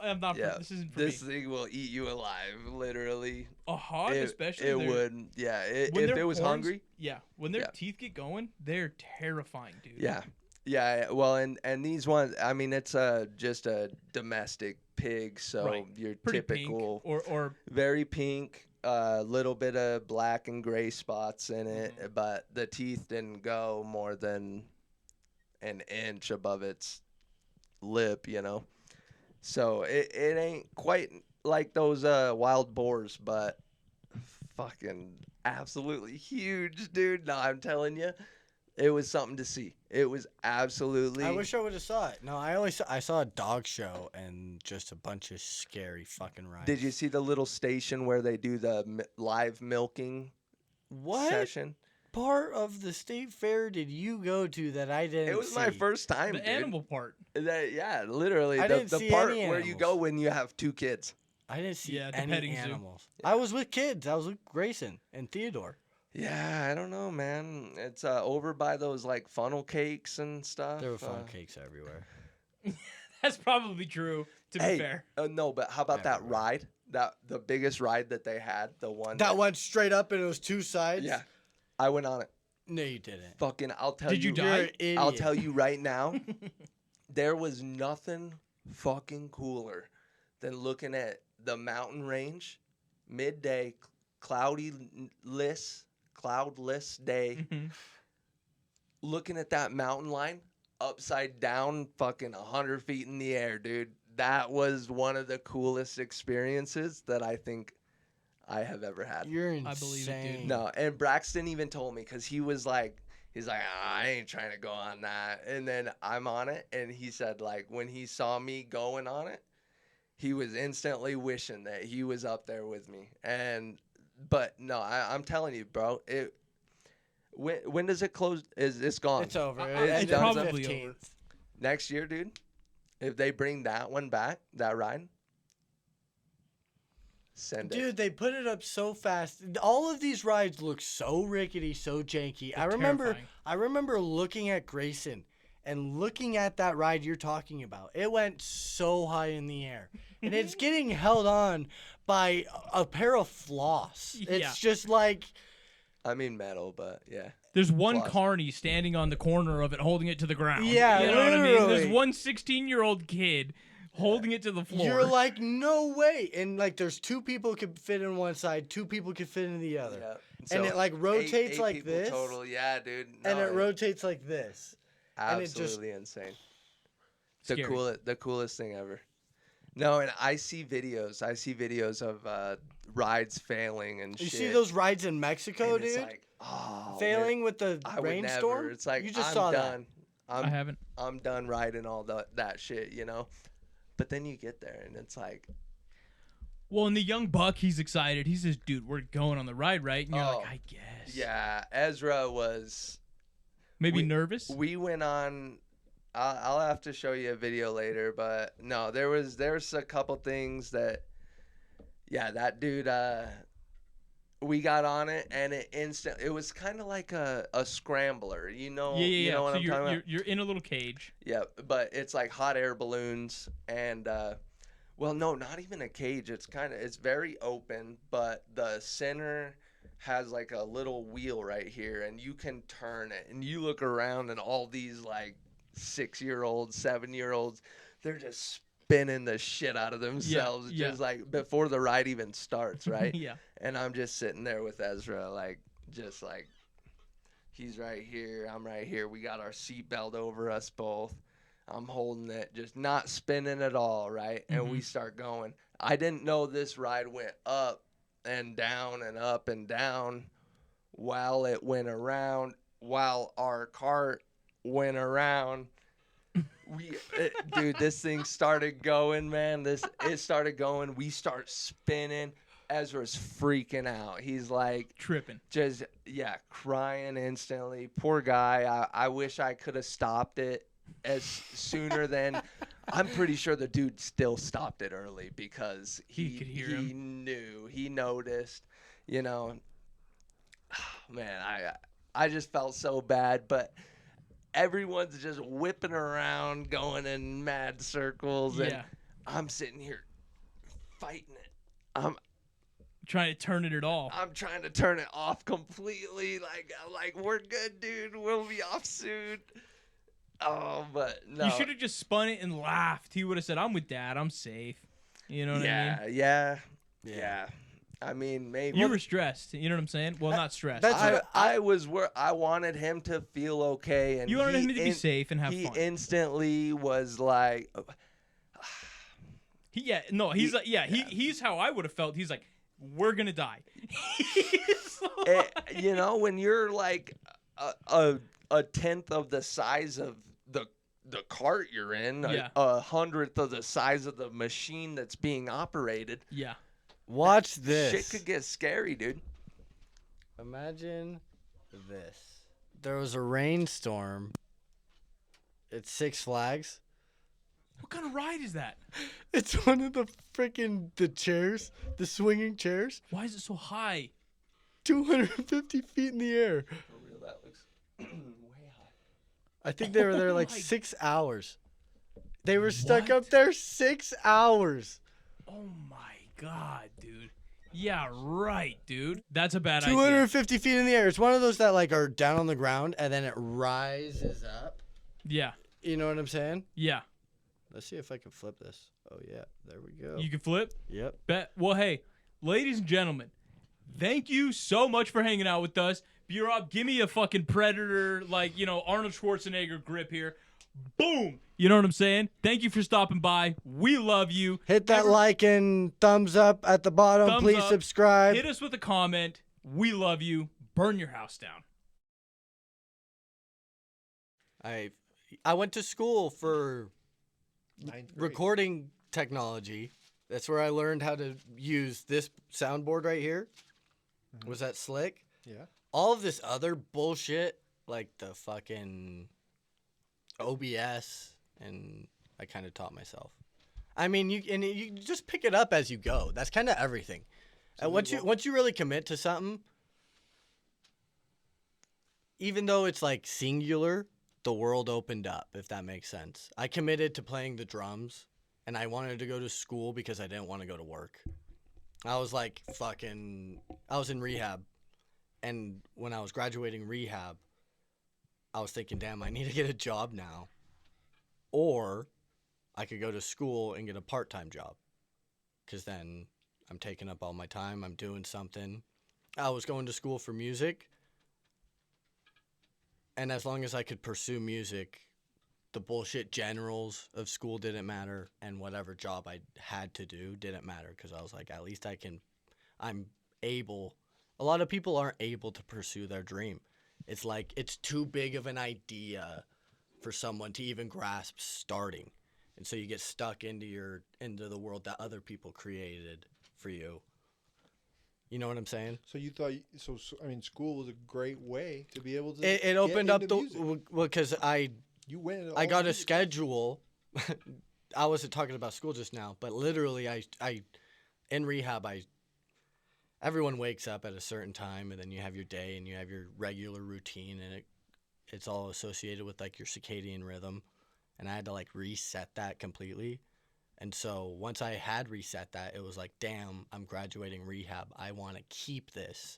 I'm not. Yeah. This isn't for This me. thing will eat you alive, literally. A hog, especially. It they're- would. Yeah. when If their it was horns- hungry. Yeah. When their Yeah. teeth get going, they're terrifying, dude. Yeah. Yeah. Well, and these ones, I mean, it's just a domestic pig, so Right. your Pretty typical, pink or very pink, little bit of black and gray spots in it, but the teeth didn't go more than an inch above its lip, you know. So it ain't quite like those wild boars, but fucking absolutely huge, dude. No, I'm telling you, it was something to see. It was absolutely. I wish I would have saw it. No, I saw a dog show and just a bunch of scary fucking rides. Did you see the little station where they do the live milking what session? part of the state fair did you go to that I didn't? It was my see? first time, the dude. animal part. Yeah, literally. I didn't The see part any where you animals. go when you have 2 kids. I didn't see Yeah, the any petting zoo. animals. I was with kids. I was with Grayson and Theodore. Yeah, I don't know, man. It's over by those like funnel cakes and stuff. There were funnel cakes everywhere. That's probably true. To be Hey, fair. no, but how about that Everywhere. ride? The biggest ride that they had, the one That went straight up and it was 2 sides. Yeah, I went on it. No, you didn't. Fucking, I'll tell Did you you. die? You're an idiot. I'll tell you right now, there was nothing fucking cooler than looking at the mountain range, midday, cloudless day, Mhm. looking at that mountain line upside down, fucking 100 feet in the air, dude. That was one of the coolest experiences that I think I have ever had. You're insane. I believe it, dude. No, and Braxton even told me because he's like, I ain't trying to go on that. And then I'm on it, and he said like when he saw me going on it, he was instantly wishing that he was up there with me. But no, I'm telling you, bro. When does it close? It's gone. It's over. It's It's on the probably 15th. over. Next year, dude. If they bring that one back, that ride, send it. Dude, they put it up so fast. All of these rides look so rickety, so janky. I terrifying. remember looking at Grayson and looking at that ride you're talking about. It went so high in the air. And it's getting held on by a pair of floss. Yeah. It's just like I mean metal, but yeah. There's one Plus. carny standing on the corner of it, holding it to the ground. Yeah, you know what I mean. There's literally. one 16-year-old kid holding it to the floor. you're like, no way. And like there's 2 people could fit in one side, 2 people could fit in the other. Yeah. And it, like, rotates eight like people this. Total, yeah, dude. And No, it rotates like this. and it just- absolutely insane. Scary. The coolest thing ever. No, and I see videos of rides failing and You shit. see those rides in Mexico, and it's dude? like, oh, Failing with the I would rainstorm? never. It's like you just I'm saw done. I haven't. I'm done riding all that shit, you know. But then you get there and it's like, Well, and the young buck, he's excited. He says, "Dude, we're going on the ride, right?" And you're Oh, like, "I guess." yeah. Ezra was. Maybe we- nervous. We went on. I'll have to show you a video later, but no, there's a couple things that, yeah, that dude. We got on it and it was kind of like a scrambler, you know. Yeah. You know what So I'm talking about? you're in a little cage. Yeah, but it's like hot air balloons and well, no, not even a cage. It's very open, but the center has like a little wheel right here and you can turn it and you look around and all these like 6-year-olds, 7-year-olds, they're just spinning the shit out of themselves yeah. just like before the ride even starts, right? Yeah. And I'm just sitting there with Ezra like he's right here, I'm right here. We got our seatbelt over us both. I'm holding it, just not spinning at all, right? And we start going. I didn't know this ride went up and down and up and down while it went around, while our cart went around. Dude, this thing started going, man. It started going. We start spinning. Ezra's freaking out. He's like, Tripping. just crying instantly. Poor guy. I wish I could have stopped it as sooner than. I'm pretty sure the dude still stopped it early because He could hear him. knew, he noticed, you know. Man, I just felt so bad, but everyone's just whipping around, going in mad circles, and Yeah. I'm sitting here fighting it. I'm Trying to turn it off. I'm trying to turn it off completely. Like we're good, dude. We'll be off soon. Oh, but no. You should have just spun it and laughed. He would have said, "I'm with Dad. I'm safe." You know what I mean? Yeah. I mean, maybe You were stressed. You know what I'm saying? Well, not stressed. that's but I wanted him to feel okay, and you wanted him to be safe and have he fun. instantly was like, He's how I would have felt. He's like, "We're gonna die." you know, when you're like a tenth of the size of the cart you're in, Yeah. a hundredth of the size of the machine that's being operated. Yeah. Watch this. Shit could get scary, dude. Imagine this. There was a rainstorm at Six Flags. What kind of ride is that? It's one of the the chairs, the swinging chairs, Why is it so high? 250 feet in the air. For real, that looks way high. I think they were there like my- 6 hours. They were stuck What? up there 6 hours. Oh my god, dude. Yeah, right, dude. That's a bad idea. 250 feet in the air. It's one of those that like are down on the ground and then it rises up. Yeah. You know what I'm saying? Yeah. Let's see if I can flip this. Oh yeah, there we go. You can flip. Yep. Bet. Well, hey, ladies and gentlemen, thank you so much for hanging out with us. B-Rob, give me a fucking Predator, like, Arnold Schwarzenegger grip here. Boom. You know what I'm saying? Thank you for stopping by. We love you. Hit that like and thumbs up at the bottom. Thumbs Please up. subscribe. Hit us with a comment. We love you. Burn your house down. I went to school for Ninth grade. recording technology. That's where I learned how to use this soundboard right here. Was that slick? Yeah. All of this other bullshit, like the fucking OBS, and I kind of taught myself. I mean, you just pick it up as you go. That's kind of everything. And once you really commit to something, even though it's like singular, the world opened up, if that makes sense. I committed to playing the drums, and I wanted to go to school because I didn't want to go to work. I was like I was in rehab, and when I was graduating rehab, I was thinking, damn, I need to get a job now. Or I could go to school and get a part-time job, because then I'm taking up all my time, I'm doing something. I was going to school for music, and as long as I could pursue music, the bullshit generals of school didn't matter, and whatever job I had to do didn't matter, because I was like, at least I'm able. A lot of people aren't able to pursue their dream. It's like it's too big of an idea for someone to even grasp starting. And so you get stuck into the world that other people created for you. You know what I'm saying? So you thought I mean, school was a great way to be able to. It opened up music. because You went. I got a schedule. I wasn't talking about school just now, but literally I in rehab everyone wakes up at a certain time, and then you have your day and you have your regular routine, and it's all associated with like your circadian rhythm, and I had to like reset that completely. And so once I had reset that, it was like, damn, I'm graduating rehab. I want to keep this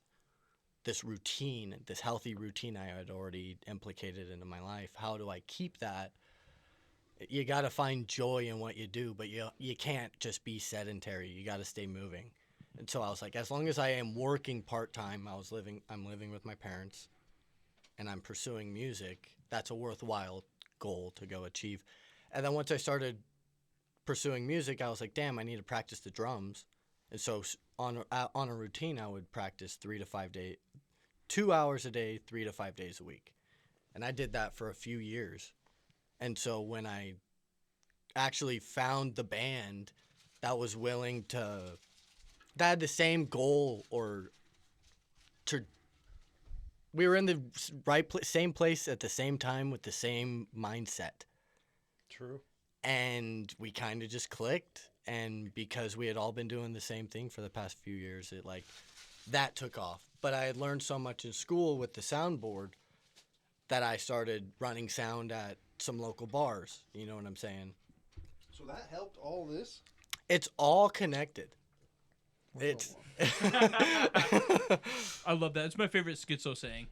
routine, this healthy routine I had already implicated into my life. How do I keep that? You got to find joy in what you do, but you can't just be sedentary. You got to stay moving. And so I was like, as long as I am working part-time, I'm living with my parents, and I'm pursuing music, that's a worthwhile goal to go achieve. And then once I started pursuing music, I was like, damn, I need to practice the drums. And so on a routine, I would practice 3 to 5 days, 2 hours a day, 3 to 5 days a week. And I did that for a few years. And so when I actually found the band that was willing that had the same goal, we were in the same place at the same time with the same mindset. True. And we kind of just clicked. And because we had all been doing the same thing for the past few years, it like that took off. But I had learned so much in school with the soundboard that I started running sound at some local bars. You know what I'm saying? So that helped all this? It's all connected. It's I love that. It's my favorite schizo saying.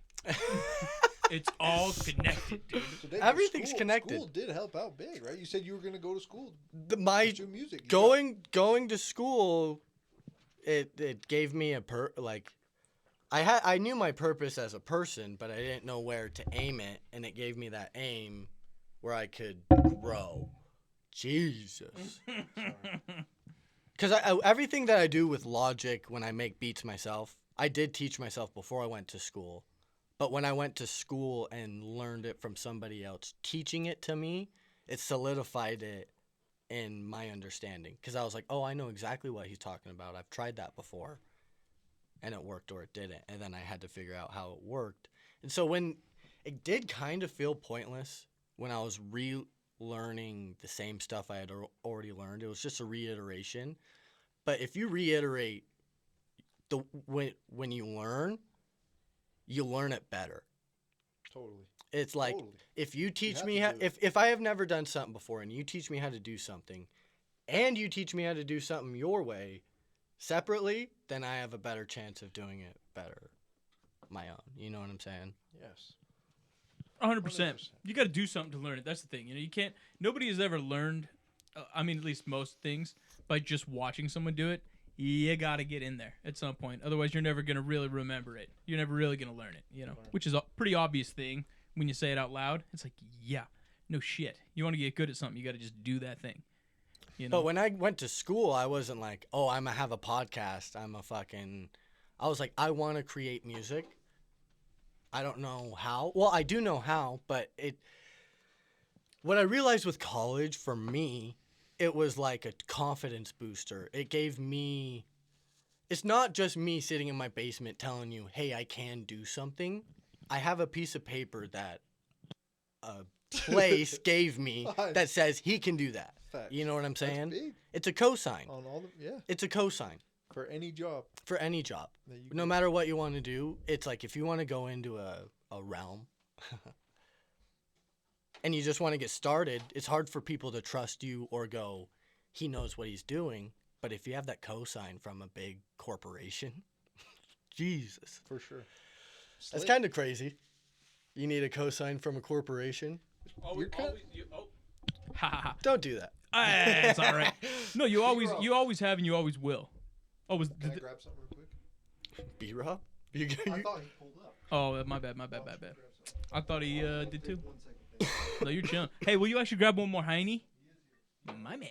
It's all connected, dude. So Dave, Everything's connected. School did help out big, right? You said you were going to go to school. my Do music. going to school, it gave me I knew my purpose as a person, but I didn't know where to aim it, and it gave me that aim where I could grow. Jesus. Because everything that I do with Logic when I make beats myself, I did teach myself before I went to school. But when I went to school and learned it from somebody else teaching it to me, it solidified it in my understanding. Because I was like, oh, I know exactly what he's talking about. I've tried that before. And it worked or it didn't. And then I had to figure out how it worked. And so when it did kind of feel pointless when I was relearning the same stuff I had already learned. It was just a reiteration. But if you reiterate when you learn it better. Totally. It's like Totally. if you teach have me to how, do it. if I have never done something before and you teach me how to do something and you teach me how to do something your way separately, then I have a better chance of doing it better my own. You know what I'm saying? Yes. 100%. You got to do something to learn it. That's the thing. You know, you can't. Nobody has ever learned. I mean, at least most things by just watching someone do it. You got to get in there at some point. Otherwise, you're never gonna really remember it. You're never really gonna learn it. You know, which is a pretty obvious thing when you say it out loud. It's like, yeah, no shit. You want to get good at something, you got to just do that thing. You know. But when I went to school, I wasn't like, oh, I'm gonna have a podcast. I was like, I want to create music. I don't know how. Well, I do know how, but what I realized with college, for me, it was like a confidence booster. It gave me, it's not just me sitting in my basement telling you, hey, I can do something. I have a piece of paper that a place gave me that says he can do that. Facts. You know what I'm saying? That's big. It's a cosign. On all the, yeah. It's a cosign For any job. for any job. that you No can- matter what you want to do, it's like if you want to go into a realm and you just want to get started, it's hard for people to trust you or go, he knows what he's doing. But if you have that cosign from a big corporation, Jesus. For sure. That's Slick. kind of crazy. You need a cosign from a corporation. Always, You're ha ha ha. Don't do that. It's all right. No, you always have and you always will. Always. Can I grab something real quick? B-Rob? I thought he pulled up. Oh, my bad. I thought he did too. No, you're chilling. Hey, will you actually grab one more Heine? My man.